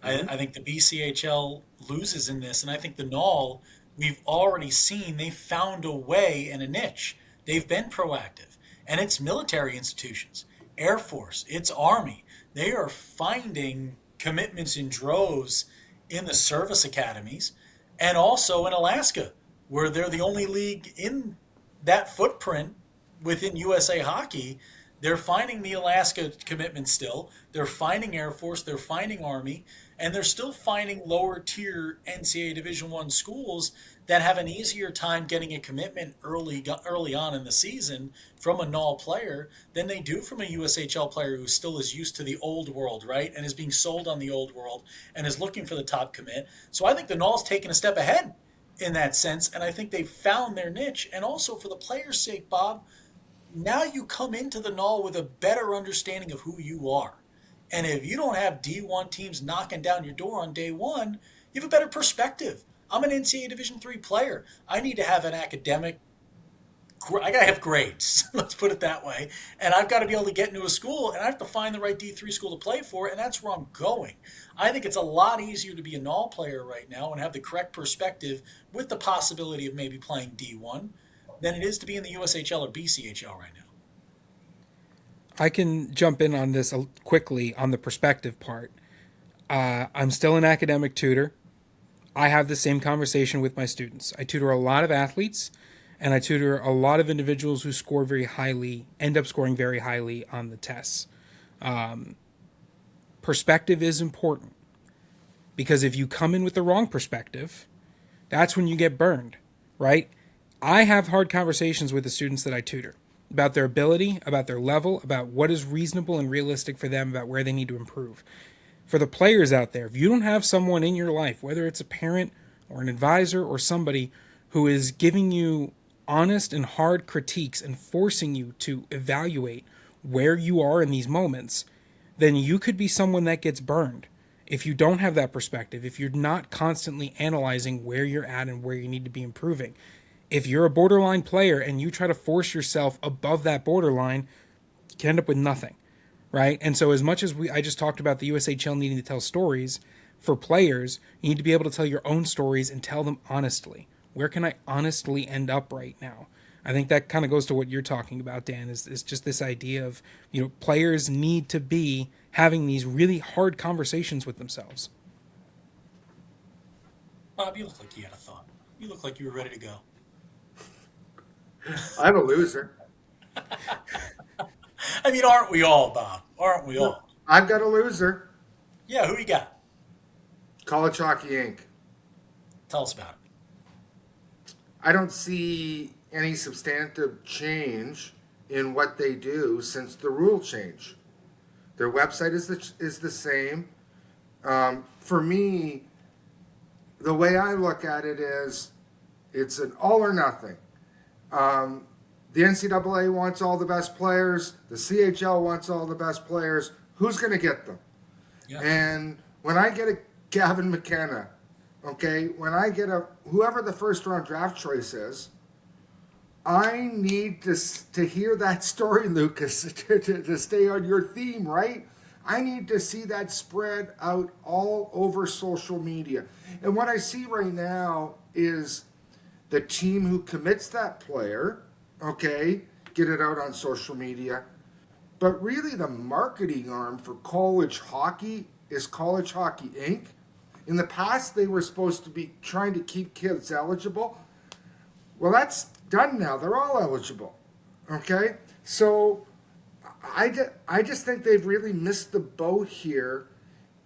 Mm-hmm. I think the BCHL loses in this, and I think the NAHL, we've already seen they found a way and a niche. They've been proactive, and it's military institutions. Air Force, it's Army. They are finding commitments in droves in the service academies and also in Alaska, where they're the only league in that footprint within USA Hockey. They're finding the Alaska commitment still. They're finding Air Force. They're finding Army. And they're still finding lower tier NCAA Division I schools that have an easier time getting a commitment early on in the season from a NAHL player than they do from a USHL player who still is used to the old world, right? And is being sold on the old world and is looking for the top commit. So I think the NAHL's taken a step ahead in that sense, and I think they've found their niche. And also for the players' sake, Bob, now you come into the NAHL with a better understanding of who you are. And if you don't have D1 teams knocking down your door on day one, you have a better perspective. I'm an NCAA Division III player. I need to have an academic I gotta have grades. Let's put it that way. And I've got to be able to get into a school, and I have to find the right D3 school to play for, and that's where I'm going. I think it's a lot easier to be a NAHL player right now and have the correct perspective with the possibility of maybe playing D1 than it is to be in the USHL or BCHL right now. I can jump in on this quickly on the perspective part. I'm still an academic tutor. I have the same conversation with my students. I tutor a lot of athletes, and I tutor a lot of individuals who score very highly, end up scoring very highly on the tests. Perspective is important, because if you come in with the wrong perspective, that's when you get burned, right? I have hard conversations with the students that I tutor about their ability, about their level, about what is reasonable and realistic for them, about where they need to improve. For the players out there, if you don't have someone in your life, whether it's a parent or an advisor or somebody who is giving you honest and hard critiques and forcing you to evaluate where you are in these moments, then you could be someone that gets burned. If you don't have that perspective, if you're not constantly analyzing where you're at and where you need to be improving, if you're a borderline player and you try to force yourself above that borderline, you can end up with nothing, right? And so as much as I just talked about the USHL needing to tell stories, for players, you need to be able to tell your own stories and tell them honestly. Where can I honestly end up right now? I think that kind of goes to what you're talking about, Dan, is just this idea of, players need to be having these really hard conversations with themselves. Bob, you look like you had a thought. You look like you were ready to go. I'm a loser. I mean, aren't we all, Bob? Aren't we all? I've got a loser. Yeah, who you got? College Hockey Inc. Tell us about it. I don't see any substantive change in what they do since the rule change. Their website is the same. For me, the way I look at it is it's an all or nothing. The NCAA wants all the best players. The CHL wants all the best players. Who's going to get them? Yeah. And when I get a Gavin McKenna, okay, when I get whoever the first round draft choice is, I need to hear that story, Lucas, to stay on your theme, right? I need to see that spread out all over social media. And what I see right now is the team who commits that player, okay, get it out on social media. But really the marketing arm for college hockey is College Hockey Inc. In the past, they were supposed to be trying to keep kids eligible. Well, that's done now. They're all eligible, okay? So I just think they've really missed the boat here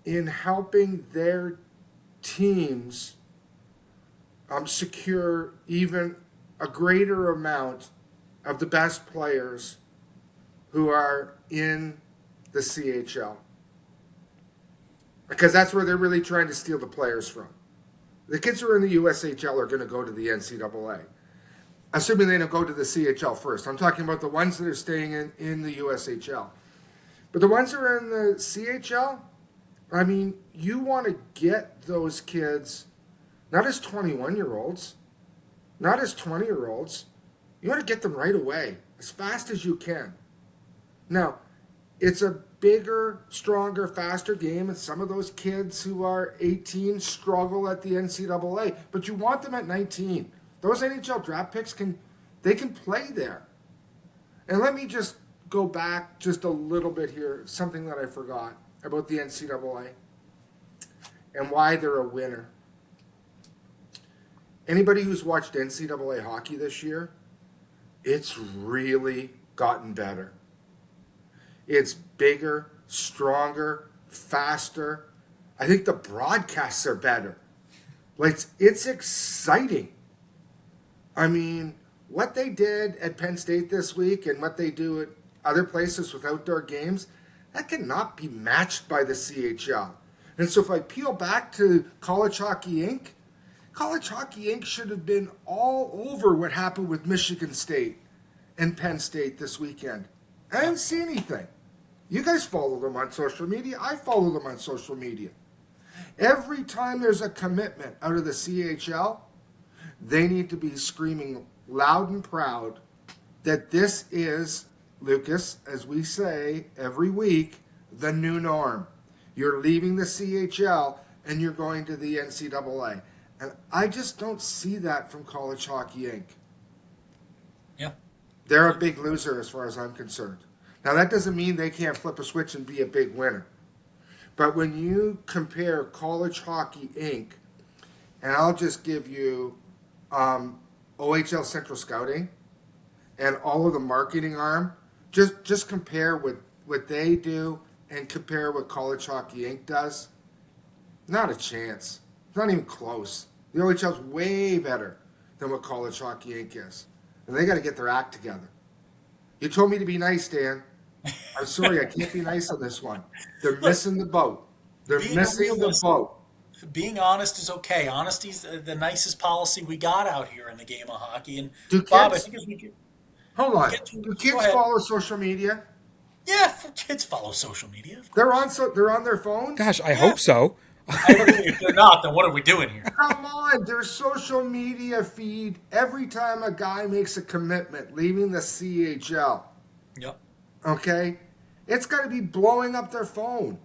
in helping their teams secure even a greater amount of the best players who are in the CHL. Because that's where they're really trying to steal the players from. The kids who are in the USHL are going to go to the NCAA. Assuming they don't go to the CHL first. I'm talking about the ones that are staying in the USHL. But the ones that are in the CHL, I mean, you want to get those kids, not as 21-year-olds, not as 20-year-olds. You want to get them right away, as fast as you can. Now, it's a bigger, stronger, faster game, and some of those kids who are 18 struggle at the NCAA, but you want them at 19. Those NHL draft picks can play there. And let me just go back just a little bit here, something that I forgot about the NCAA and why they're a winner. Anybody who's watched NCAA hockey this year, it's really gotten better. It's bigger, stronger, faster. I think the broadcasts are better. Like, it's exciting. I mean, what they did at Penn State this week and what they do at other places with outdoor games, that cannot be matched by the CHL. And so if I peel back to College Hockey Inc., College Hockey Inc. should have been all over what happened with Michigan State and Penn State this weekend. I didn't see anything. You guys follow them on social media. I follow them on social media. Every time there's a commitment out of the CHL, they need to be screaming loud and proud that this is, Lucas, as we say every week, the new norm. You're leaving the CHL and you're going to the NCAA. And I just don't see that from College Hockey Inc. Yeah. They're a big loser as far as I'm concerned. Now, that doesn't mean they can't flip a switch and be a big winner. But when you compare College Hockey Inc., and I'll just give you OHL Central Scouting and all of the marketing arm, just compare what they do and compare what College Hockey Inc. does. Not a chance. It's not even close. The OHL's way better than what College Hockey Inc. is. And they got to get their act together. You told me to be nice, Dan. I'm sorry, I can't be nice on this one. They're missing the boat. They're missing the boat. Being honest is okay. Honesty's the nicest policy we got out here in the game of hockey. And Do Bob, I kids, think if we could, hold on. get to- Do go kids ahead. follow social media? Yeah, kids follow social media. Of course. They're on their phones? Gosh, I hope so. If they're not, then what are we doing here? Come on, their social media feed every time a guy makes a commitment leaving the CHL. Yep. Okay? It's got to be blowing up their phone.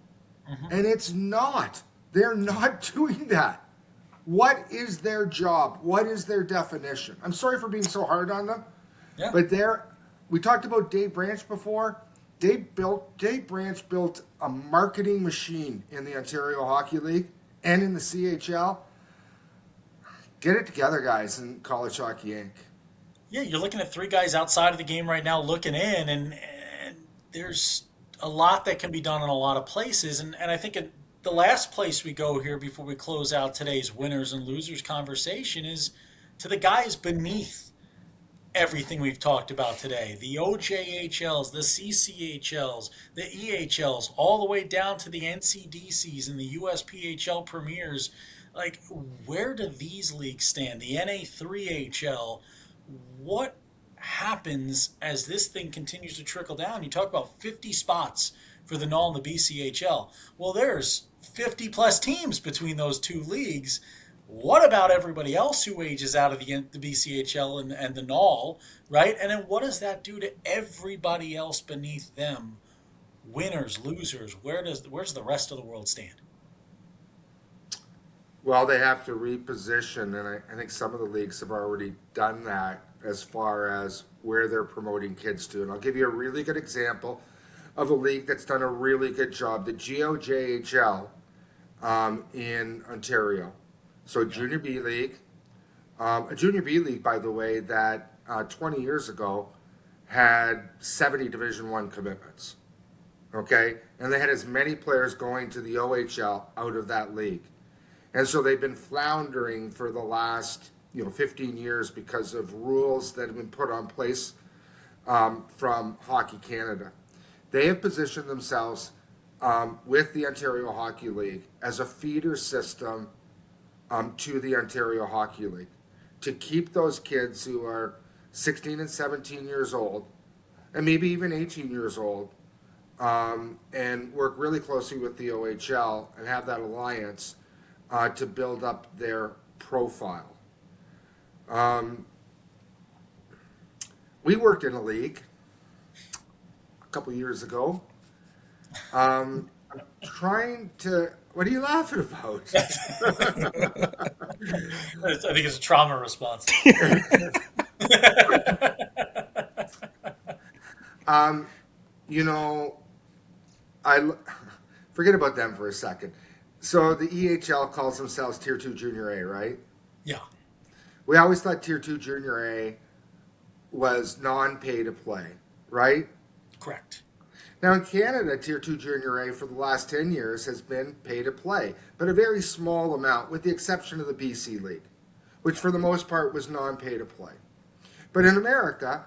And it's not. They're not doing that. What is their job? What is their definition? I'm sorry for being so hard on them. Yeah. But we talked about Dave Branch before. Dave Branch built a marketing machine in the Ontario Hockey League and in the CHL. Get it together, guys, in College Hockey Inc. Yeah, you're looking at three guys outside of the game right now looking in, and there's a lot that can be done in a lot of places. And I think the last place we go here before we close out today's winners and losers conversation is to the guys beneath everything we've talked about today. The OJHLs, the CCHLs, the EHLs, all the way down to the NCDCs and the USPHL premiers. Like, where do these leagues stand? The NA3HL, what happens as this thing continues to trickle down? You talk about 50 spots for the NAHL and the BCHL. Well, there's 50 plus teams between those two leagues. What about everybody else who ages out of the BCHL and the NAHL, right? And then what does that do to everybody else beneath them? Winners, losers, where's the rest of the world stand? Well, they have to reposition, and I think some of the leagues have already done that as far as where they're promoting kids to. And I'll give you a really good example of a league that's done a really good job, the GOJHL in Ontario. So Junior B League, a Junior B League, by the way, that 20 years ago had 70 Division I commitments, okay? And they had as many players going to the OHL out of that league. And so they've been floundering for the last 15 years because of rules that have been put on place from Hockey Canada. They have positioned themselves with the Ontario Hockey League as a feeder system to the Ontario Hockey League to keep those kids who are 16 and 17 years old and maybe even 18 years old and work really closely with the OHL and have that alliance to build up their profile. We worked in a league a couple years ago. I'm trying to. What are you laughing about? I think it's a trauma response. I forget about them for a second. So the EHL calls themselves Tier 2 Junior A, right? Yeah. We always thought Tier 2 Junior A was non-pay to play, right? Correct. Now in Canada, Tier 2 Junior A for the last 10 years has been pay to play, but a very small amount with the exception of the BC League, which for the most part was non-pay to play. But in America,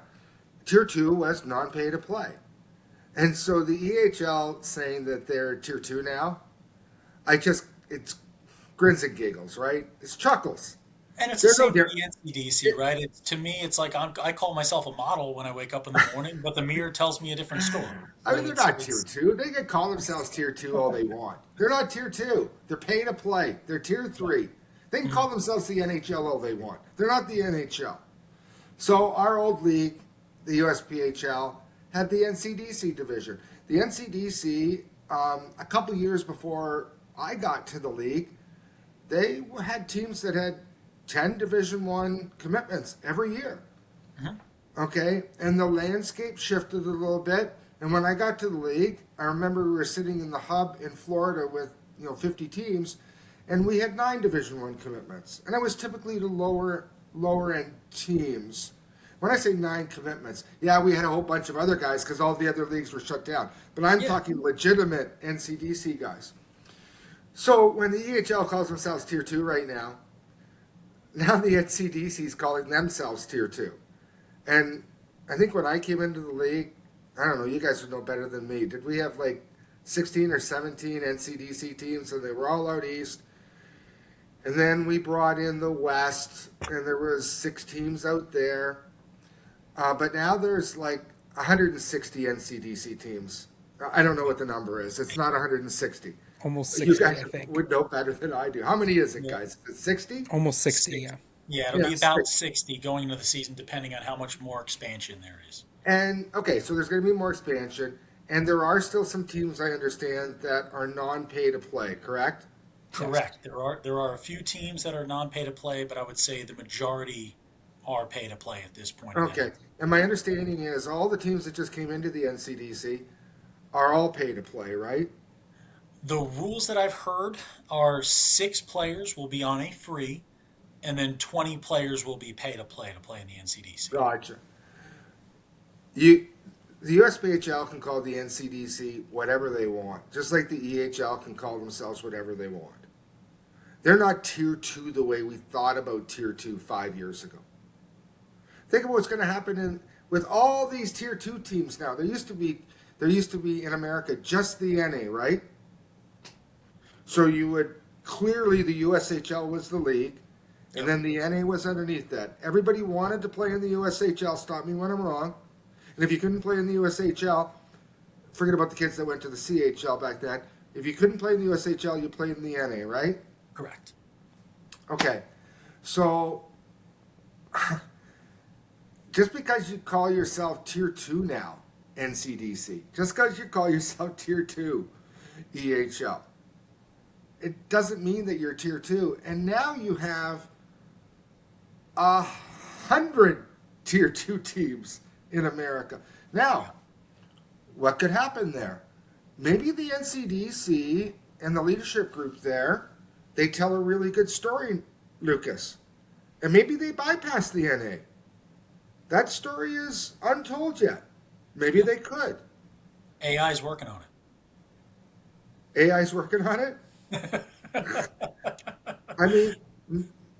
Tier 2 was non-pay to play. And so the EHL saying that they're Tier 2 now, it's grins and giggles, right? It's chuckles. And it's the There's no same for difference. the NCDC, right? To me, it's like I call myself a model when I wake up in the morning, but the mirror tells me a different story. I mean, they're not Tier 2. They can call themselves Tier 2 all they want. They're not Tier 2. They're pay to play. They're Tier 3. They can call themselves the NHL all they want. They're not the NHL. So our old league the USPHL had the NCDC division. The NCDC, a couple years before I got to the league, they had teams that had 10 Division One commitments every year. Okay, and the landscape shifted a little bit. And when I got to the league, I remember we were sitting in the hub in Florida with 50 teams, and we had 9 Division One commitments, and I was typically the lower end teams. When I say 9 commitments, yeah, we had a whole bunch of other guys because all the other leagues were shut down. But I'm talking legitimate NCDC guys. So when the EHL calls themselves Tier 2 right now the NCDC is calling themselves Tier 2. And I think when I came into the league, I don't know, you guys would know better than me. Did we have like 16 or 17 NCDC teams, and they were all out east? And then we brought in the West, and there was 6 teams out there. But now there's like 160 NCDC teams. I don't know what the number is. It's not 160. Almost 60, you guys I think. would know better than I do. How many is it, guys? Is it 60? Almost 60, yeah. Yeah, it'll be about 60 going into the season, depending on how much more expansion there is. And, okay, so there's going to be more expansion. And there are still some teams, I understand, that are non-pay to play, correct? Correct. There are a few teams that are non-pay to play, but I would say the majority are pay to play at this point. Okay. And my understanding is all the teams that just came into the NCDC are all pay to play, right? The rules that I've heard are 6 players will be on a free, and then 20 players will be pay to play in the NCDC. Gotcha. The USPHL can call the NCDC whatever they want, just like the EHL can call themselves whatever they want. They're not Tier 2 the way we thought about Tier 2 5 years ago. Think of what's going to happen with all these Tier 2 teams now. There used to be in America just the NA, right? So you would clearly the USHL was the league, and then the NA was underneath that. Everybody wanted to play in the USHL. Stop me when I'm wrong. And if you couldn't play in the USHL, forget about the kids that went to the CHL back then. If you couldn't play in the USHL, you played in the NA, right? Correct. Okay. So just because you call yourself Tier 2 now, NCDC, just because you call yourself Tier 2 EHL, it doesn't mean that you're Tier 2. And now you have 100 Tier 2 teams in America. Now, what could happen there? Maybe the NCDC and the leadership group there, they tell a really good story, Lucas. And maybe they bypass the NA. That story is untold yet. Maybe they could. AI's working on it. AI's working on it? I mean,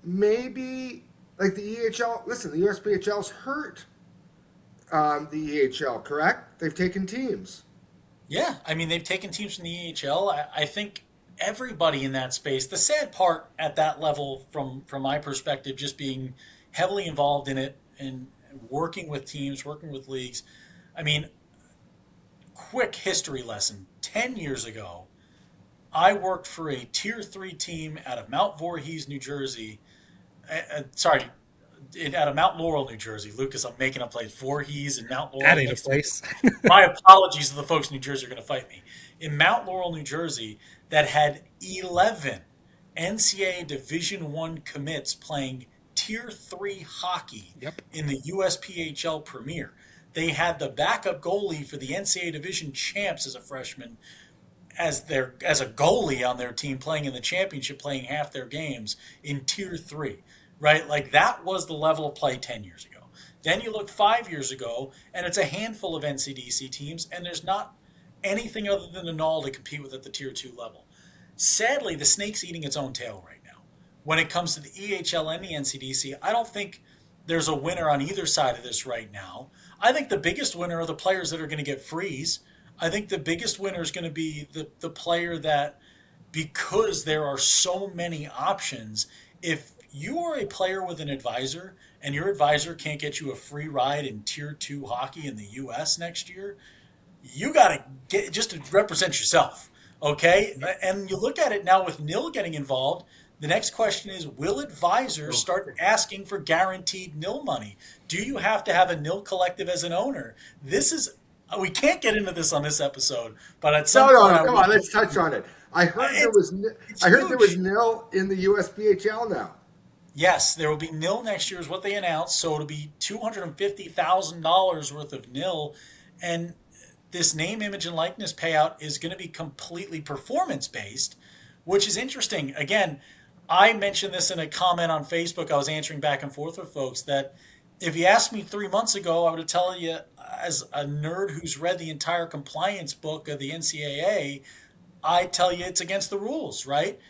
maybe, like the EHL, listen, the USPHL's hurt the EHL, correct? They've taken teams. Yeah, I mean, they've taken teams from the EHL. I think everybody in that space, the sad part at that level from my perspective, just being heavily involved in it and working with teams, working with leagues. I mean, quick history lesson. 10 years ago, I worked for a Tier 3 team out of Mount Voorhees, New Jersey. Out of Mount Laurel, New Jersey. Lucas, I'm making up places. Voorhees and Mount Laurel. That ain't a place. My apologies to the folks in New Jersey who are going to fight me. In Mount Laurel, New Jersey, that had 11 NCAA Division I commits playing Tier 3 hockey in the USPHL Premier. They had the backup goalie for the NCAA Division champs as a freshman, as a goalie on their team, playing in the championship, playing half their games in Tier 3. Right? Like, that was the level of play 10 years ago. Then you look 5 years ago, and it's a handful of NCDC teams, and there's not anything other than the NAHL to compete with at the Tier 2 level. Sadly, the snake's eating its own tail right now. When it comes to the EHL and the NCDC, I don't think there's a winner on either side of this right now. I think the biggest winner are the players that are going to get frees. I think the biggest winner is going to be the player that, because there are so many options, if you are a player with an advisor and your advisor can't get you a free ride in Tier 2 hockey in the U.S. next year, you got to get just to represent yourself, okay? And you look at it now with NIL getting involved, The next question is, will advisors start asking for guaranteed nil money? Do you have to have a nil collective as an owner? This is, we can't get into this on this episode, but at some point, Come on, let's touch on it. I heard it's I heard there was huge. nil in the USBHL now. Yes, there will be nil next year, is what they announced. So it'll be $250,000 worth of nil, and this name, image, and likeness payout is going to be completely performance based, which is interesting. Again, I mentioned this in a comment on Facebook. I was answering back and forth with folks that if you asked me 3 months ago, I would have told you, as a nerd who's read the entire compliance book of the NCAA, I tell you it's against the rules, right?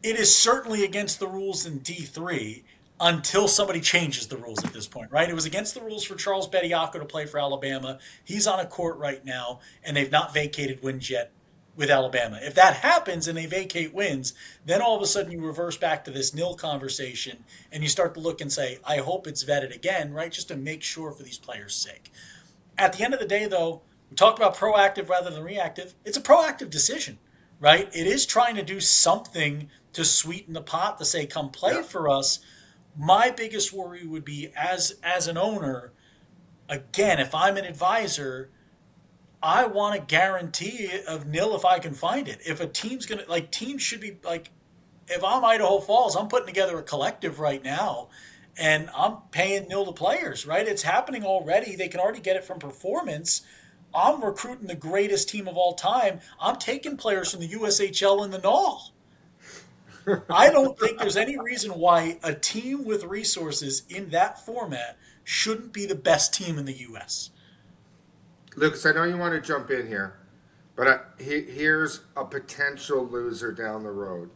It is certainly against the rules in D3 until somebody changes the rules at this point, right? It was against the rules for Charles Bediako to play for Alabama. He's on a court right now, and they've not vacated wins yet with Alabama. If that happens and they vacate wins, then all of a sudden you reverse back to this nil conversation, and you start to look and say, I hope it's vetted again, right? Just to make sure for these players' sake. At the end of the day, though, we talked about proactive rather than reactive. It's a proactive decision, right? It is trying to do something to sweeten the pot to say, come play for us. My biggest worry would be as an owner, again, if I'm an advisor, I want a guarantee of nil if I can find it. If a team's going to, like, teams should be, like, if I'm Idaho Falls, I'm putting together a collective right now, and I'm paying nil to players, right? It's happening already. They can already get it from performance. I'm recruiting the greatest team of all time. I'm taking players from the USHL and the NAHL. I don't think there's any reason why a team with resources in that format shouldn't be the best team in the U.S. Lucas, I know you want to jump in here, but here's a potential loser down the road.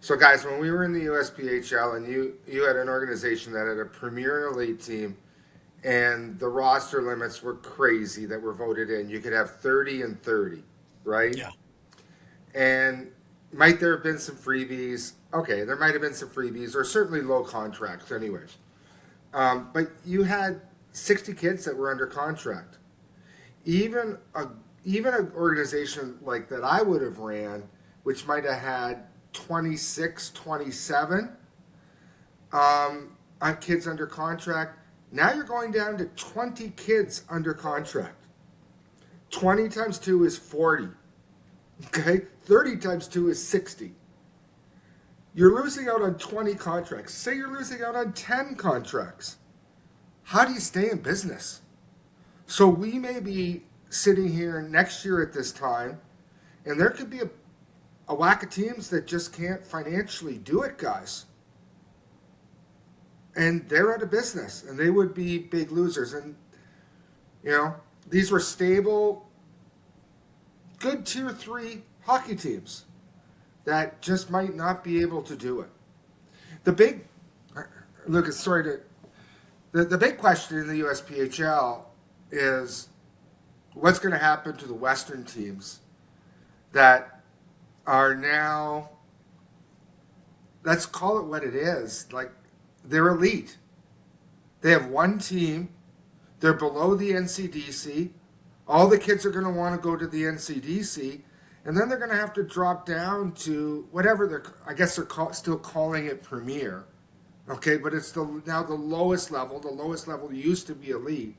So, guys, when we were in the USPHL and you had an organization that had a premier and elite team, and the roster limits were crazy that were voted in, you could have 30 and 30, right? Yeah. And might there have been some freebies? Okay, there might have been some freebies, or certainly low contracts anyways. But you had 60 kids that were under contract. Even an organization like that I would have ran, which might have had 26, 27 kids under contract, now you're going down to 20 kids under contract. 20 times 2 is 40. Okay? 30 times 2 is 60. You're losing out on 20 contracts. Say you're losing out on 10 contracts. How do you stay in business? So we may be sitting here next year at this time, and there could be a whack of teams that just can't financially do it, guys. And they're out of business, and they would be big losers. And, you know, these were stable, good tier 3 hockey teams that just might not be able to do it. The big, Lucas, sorry to, the big question in the USPHL is what's going to happen to the Western teams that are now, let's call it what it is, like they're elite. They have one team, they're below the NCDC, all the kids are going to want to go to the NCDC, and then they're going to have to drop down to whatever I guess they're still calling it Premier. Okay, but it's now the lowest level. The lowest level used to be elite.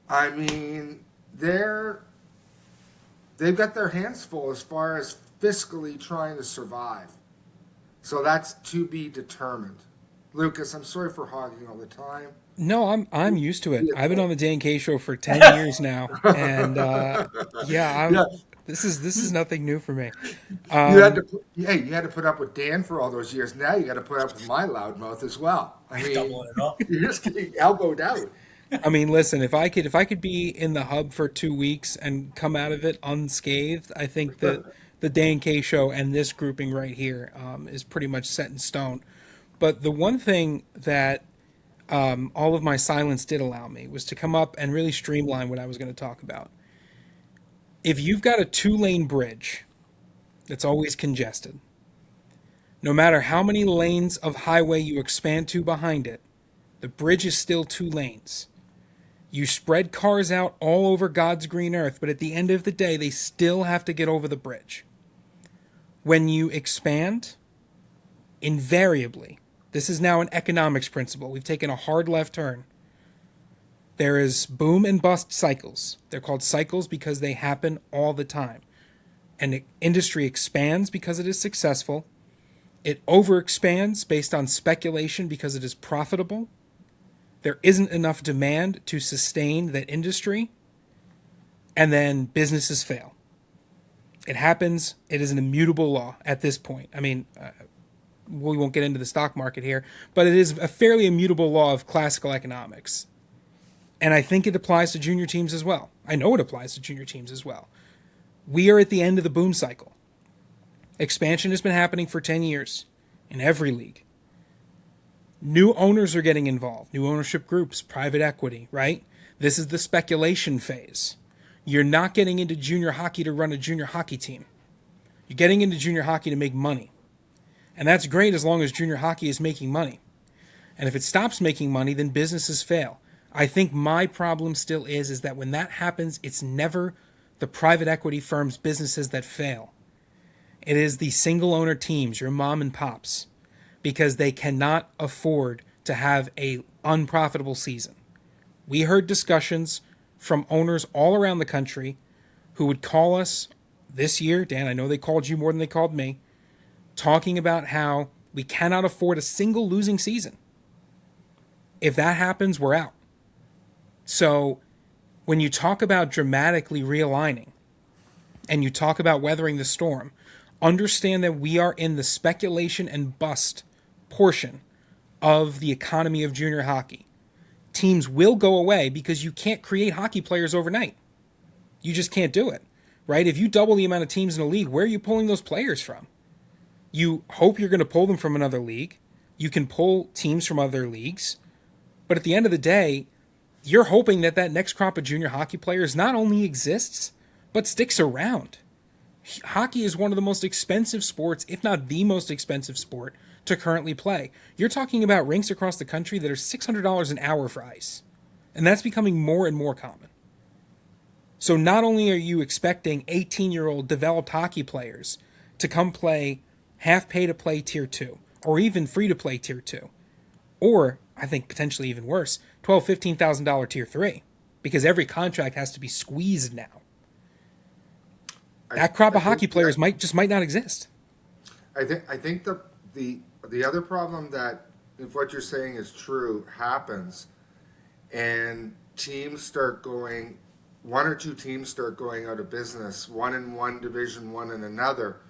I mean, they've got their hands full as far as fiscally trying to survive. So that's to be determined. Lucas, I'm sorry for hogging all the time. No, I'm used to it. I've been on the Dan K show for 10 years now, and this is nothing new for me. You had to put up with Dan for all those years. Now you got to put up with my loudmouth as well. I mean, Doubling it up. you're just getting elbowed out. I mean, listen, if I could be in the hub for 2 weeks and come out of it unscathed, I think that the Dan K show and this grouping right here is pretty much set in stone. But the one thing that all of my silence did allow me was to come up and really streamline what I was going to talk about. If you've got a 2-lane bridge that's always congested, no matter how many lanes of highway you expand to behind it, the bridge is still 2 lanes. You spread cars out all over God's green earth, but at the end of the day, they still have to get over the bridge. When you expand, invariably, this is now an economics principle. We've taken a hard left turn. There is boom and bust cycles. They're called cycles because they happen all the time. And the industry expands because it is successful. It overexpands based on speculation because it is profitable. There isn't enough demand to sustain that industry. And then businesses fail. It happens. It is an immutable law at this point. I mean, we won't get into the stock market here, but it is a fairly immutable law of classical economics. And I think it applies to junior teams as well. I know it applies to junior teams as well. We are at the end of the boom cycle. Expansion has been happening for 10 years in every league. New owners are getting involved, new ownership groups, private equity, right? This is the speculation phase. You're not getting into junior hockey to run a junior hockey team. You're getting into junior hockey to make money. And that's great as long as junior hockey is making money. And if it stops making money, then businesses fail. I think my problem still is that when that happens, it's never the private equity firms' businesses that fail. It is the single owner teams, your mom and pops, because they cannot afford to have a unprofitable season. We heard discussions from owners all around the country who would call us this year, Dan, I know they called you more than they called me, talking about how we cannot afford a single losing season. If that happens, we're out. So when you talk about dramatically realigning and you talk about weathering the storm, understand that we are in the speculation and bust portion of the economy of junior hockey. Teams will go away because you can't create hockey players overnight. You just can't do it, right? If you double the amount of teams in a league, where are you pulling those players from? You hope you're going to pull them from another league. You can pull teams from other leagues. But at the end of the day, you're hoping that that next crop of junior hockey players not only exists, but sticks around. Hockey is one of the most expensive sports, if not the most expensive sport, to currently play. You're talking about rinks across the country that are $600 an hour for ice. And that's becoming more and more common. So not only are you expecting 18-year-old developed hockey players to come play half pay to play tier 2, or even free to play tier 2, or I think potentially even worse, $12,000, $15,000 tier 3, because every contract has to be squeezed now. That crop of hockey players might not exist. I think the other problem that, if what you're saying is true, happens, and teams start going, one or two teams start going out of business, one in one division, one in another.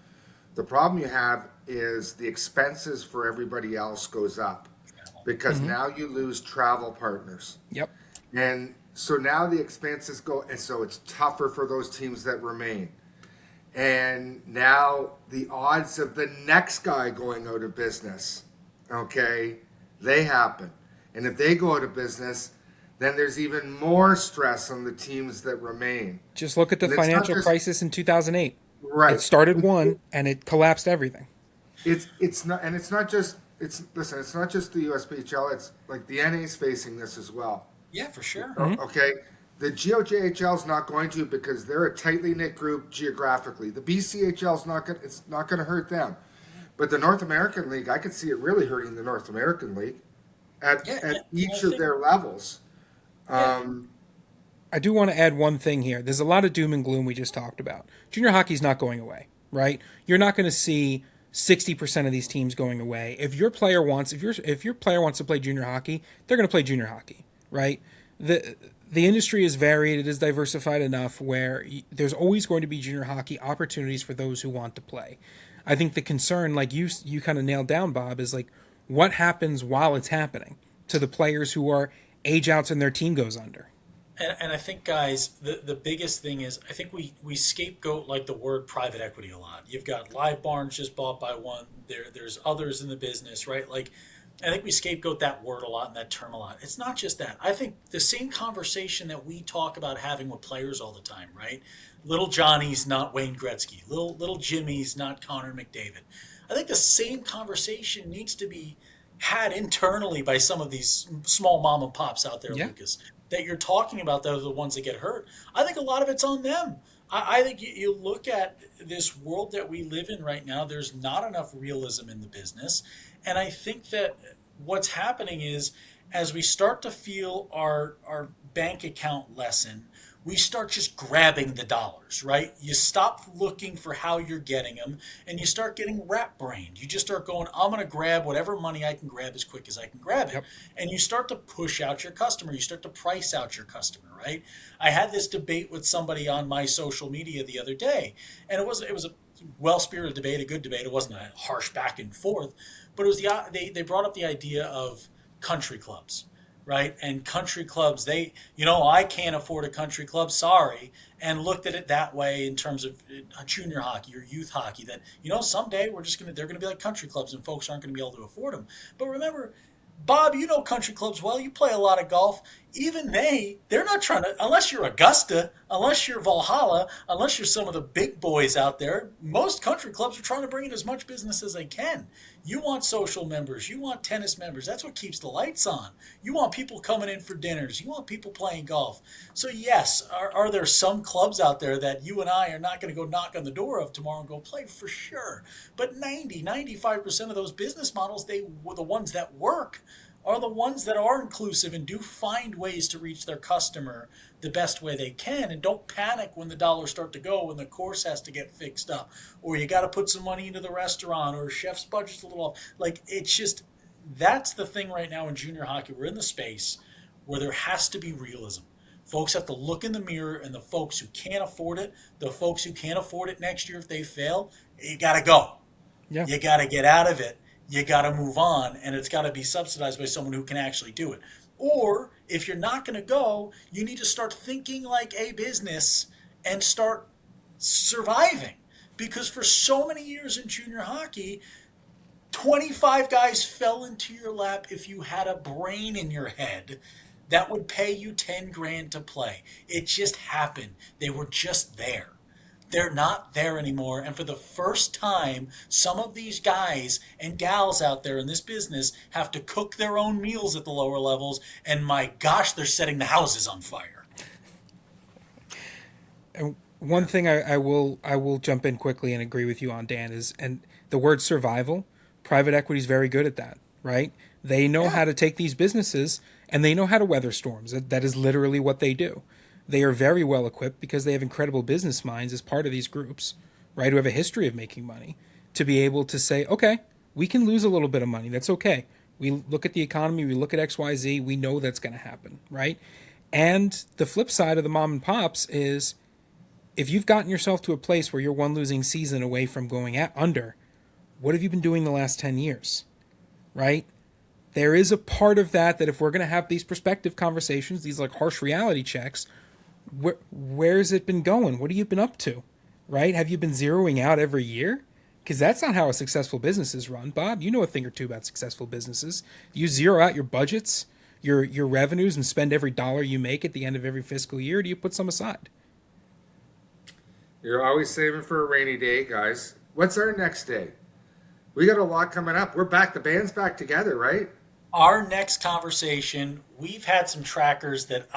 The problem you have is the expenses for everybody else goes up, because now you lose travel partners. Yep. And so now the expenses go, and so it's tougher for those teams that remain. And now the odds of the next guy going out of business, okay, they happen. And if they go out of business, then there's even more stress on the teams that remain. Just look at the financial crisis in 2008. Right. It started one and it collapsed everything. It's not just the USBHL. It's like the NA's facing this as well. Yeah, for sure. Okay. The GOJHL is not going to, because they're a tightly knit group geographically. The BCHL is it's not going to hurt them. But the North American League, I could see it really hurting the North American League at each of their levels. I do want to add one thing here. There's a lot of doom and gloom we just talked about. Junior hockey's not going away, right? You're not going to see 60% of these teams going away. If your player wants to play junior hockey, they're going to play junior hockey, right? The industry is varied. It is diversified enough where there's always going to be junior hockey opportunities for those who want to play. I think the concern, like you kind of nailed down, Bob, is like what happens while it's happening to the players who are age outs and their team goes under. And I think, guys, the biggest thing is I think we scapegoat like the word private equity a lot. You've got Live Barns just bought by one. There's others in the business, right? Like, I think we scapegoat that word a lot and that term a lot. It's not just that. I think the same conversation that we talk about having with players all the time, right? Little Johnny's not Wayne Gretzky. Little Jimmy's not Connor McDavid. I think the same conversation needs to be had internally by some of these small mom and pops out there, Lucas, that you're talking about. Those are the ones that get hurt. I think a lot of it's on them. I think you look at this world that we live in right now, there's not enough realism in the business. And I think that what's happening is as we start to feel our bank account lessen, we start just grabbing the dollars, right? You stop looking for how you're getting them and you start getting rat brained. You just start going, I'm going to grab whatever money I can grab as quick as I can grab it. Yep. And you start to push out your customer. You start to price out your customer, right? I had this debate with somebody on my social media the other day, and it was a well-spirited debate, a good debate. It wasn't a harsh back and forth, but it was they brought up the idea of country clubs, right? And country clubs, I can't afford a country club, sorry, and looked at it that way in terms of junior hockey or youth hockey. That someday they're gonna be like country clubs, and folks aren't gonna be able to afford them. But remember, Bob, you know country clubs well. You play a lot of golf. Even they're not trying to, unless you're Augusta, unless you're Valhalla, unless you're some of the big boys out there, most country clubs are trying to bring in as much business as they can. You want social members. You want tennis members. That's what keeps the lights on. You want people coming in for dinners. You want people playing golf. So yes, are there some clubs out there that you and I are not going to go knock on the door of tomorrow and go play? For sure. But 95% of those business models, they were the ones that work, are the ones that are inclusive and do find ways to reach their customer the best way they can, and don't panic when the dollars start to go, when the course has to get fixed up, or you got to put some money into the restaurant, or a chef's budget's a little off. Like, it's just, that's the thing right now in junior hockey. We're in the space where there has to be realism. Folks have to look in the mirror, and the folks who can't afford it, the folks who can't afford it next year if they fail, you got to go. Yeah. You got to get out of it. You got to move on, and it's got to be subsidized by someone who can actually do it. Or if you're not going to go, you need to start thinking like a business and start surviving. Because for so many years in junior hockey, 25 guys fell into your lap if you had a brain in your head that would pay you 10 grand to play. It just happened. They were just there. They're not there anymore. And for the first time, some of these guys and gals out there in this business have to cook their own meals at the lower levels. And my gosh, they're setting the houses on fire. And one thing I will jump in quickly and agree with you on, Dan, is, and the word survival, private equity is very good at that, right? They know how to take these businesses and they know how to weather storms. That is literally what they do. They are very well equipped because they have incredible business minds as part of these groups, right, who have a history of making money, to be able to say, okay, we can lose a little bit of money. That's okay. We look at the economy, we look at XYZ, we know that's going to happen, right? And the flip side of the mom and pops is, if you've gotten yourself to a place where you're one losing season away from going under, what have you been doing the last 10 years, right? There is a part of that if we're going to have these perspective conversations, these like harsh reality checks, where's it been going? What have you been up to, right? Have you been zeroing out every year? Because that's not how a successful business is run. Bob, you know a thing or two about successful businesses. You zero out your budgets, your revenues, and spend every dollar you make at the end of every fiscal year. Or do you put some aside? You're always saving for a rainy day, guys. What's our next day? We got a lot coming up. We're back. The band's back together, right? Our next conversation, we've had some trackers that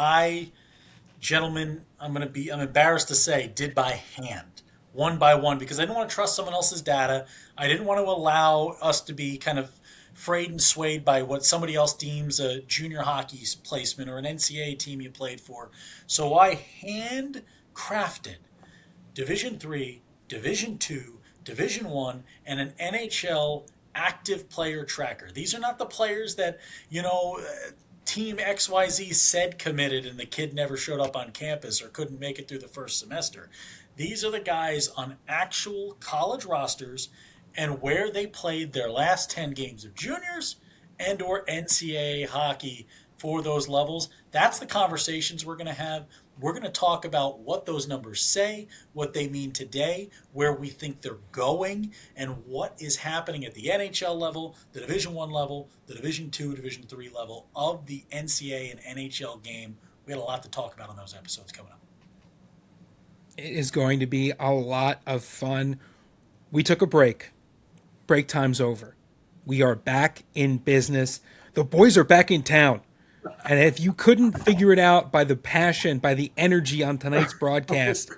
gentlemen, I'm embarrassed to say, did by hand, one by one, because I didn't want to trust someone else's data. I didn't want to allow us to be kind of frayed and swayed by what somebody else deems a junior hockey placement or an NCAA team you played for. So I handcrafted Division III, Division II, Division I, and an NHL active player tracker. These are not the players that, Team XYZ said committed and the kid never showed up on campus or couldn't make it through the first semester. These are the guys on actual college rosters and where they played their last 10 games of juniors and or NCAA hockey for those levels. That's the conversations we're going to have. We're going to talk about what those numbers say, what they mean today, where we think they're going, and what is happening at the NHL level, the Division I level, the Division II, Division III level of the NCAA and NHL game. We had a lot to talk about on those episodes coming up. It is going to be a lot of fun. We took a break. Break time's over. We are back in business. The boys are back in town. And if you couldn't figure it out by the passion, by the energy on tonight's broadcast,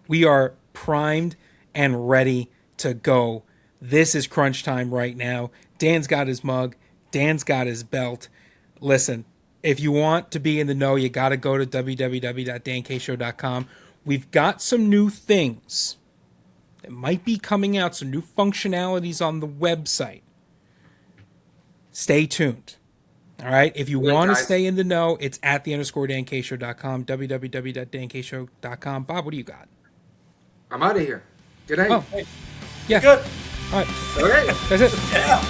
We are primed and ready to go. This is crunch time right now. Dan's got his mug. Dan's got his belt. Listen, if you want to be in the know, you got to go to www.dankshow.com. We've got some new things that might be coming out, some new functionalities on the website. Stay tuned. All right. If you want to stay in the know, it's at @the_DanKShow.com, www.dankshow.com. Bob, what do you got? I'm out of here. Good night. Oh, yeah. Good. All right. Okay. That's it. Yeah.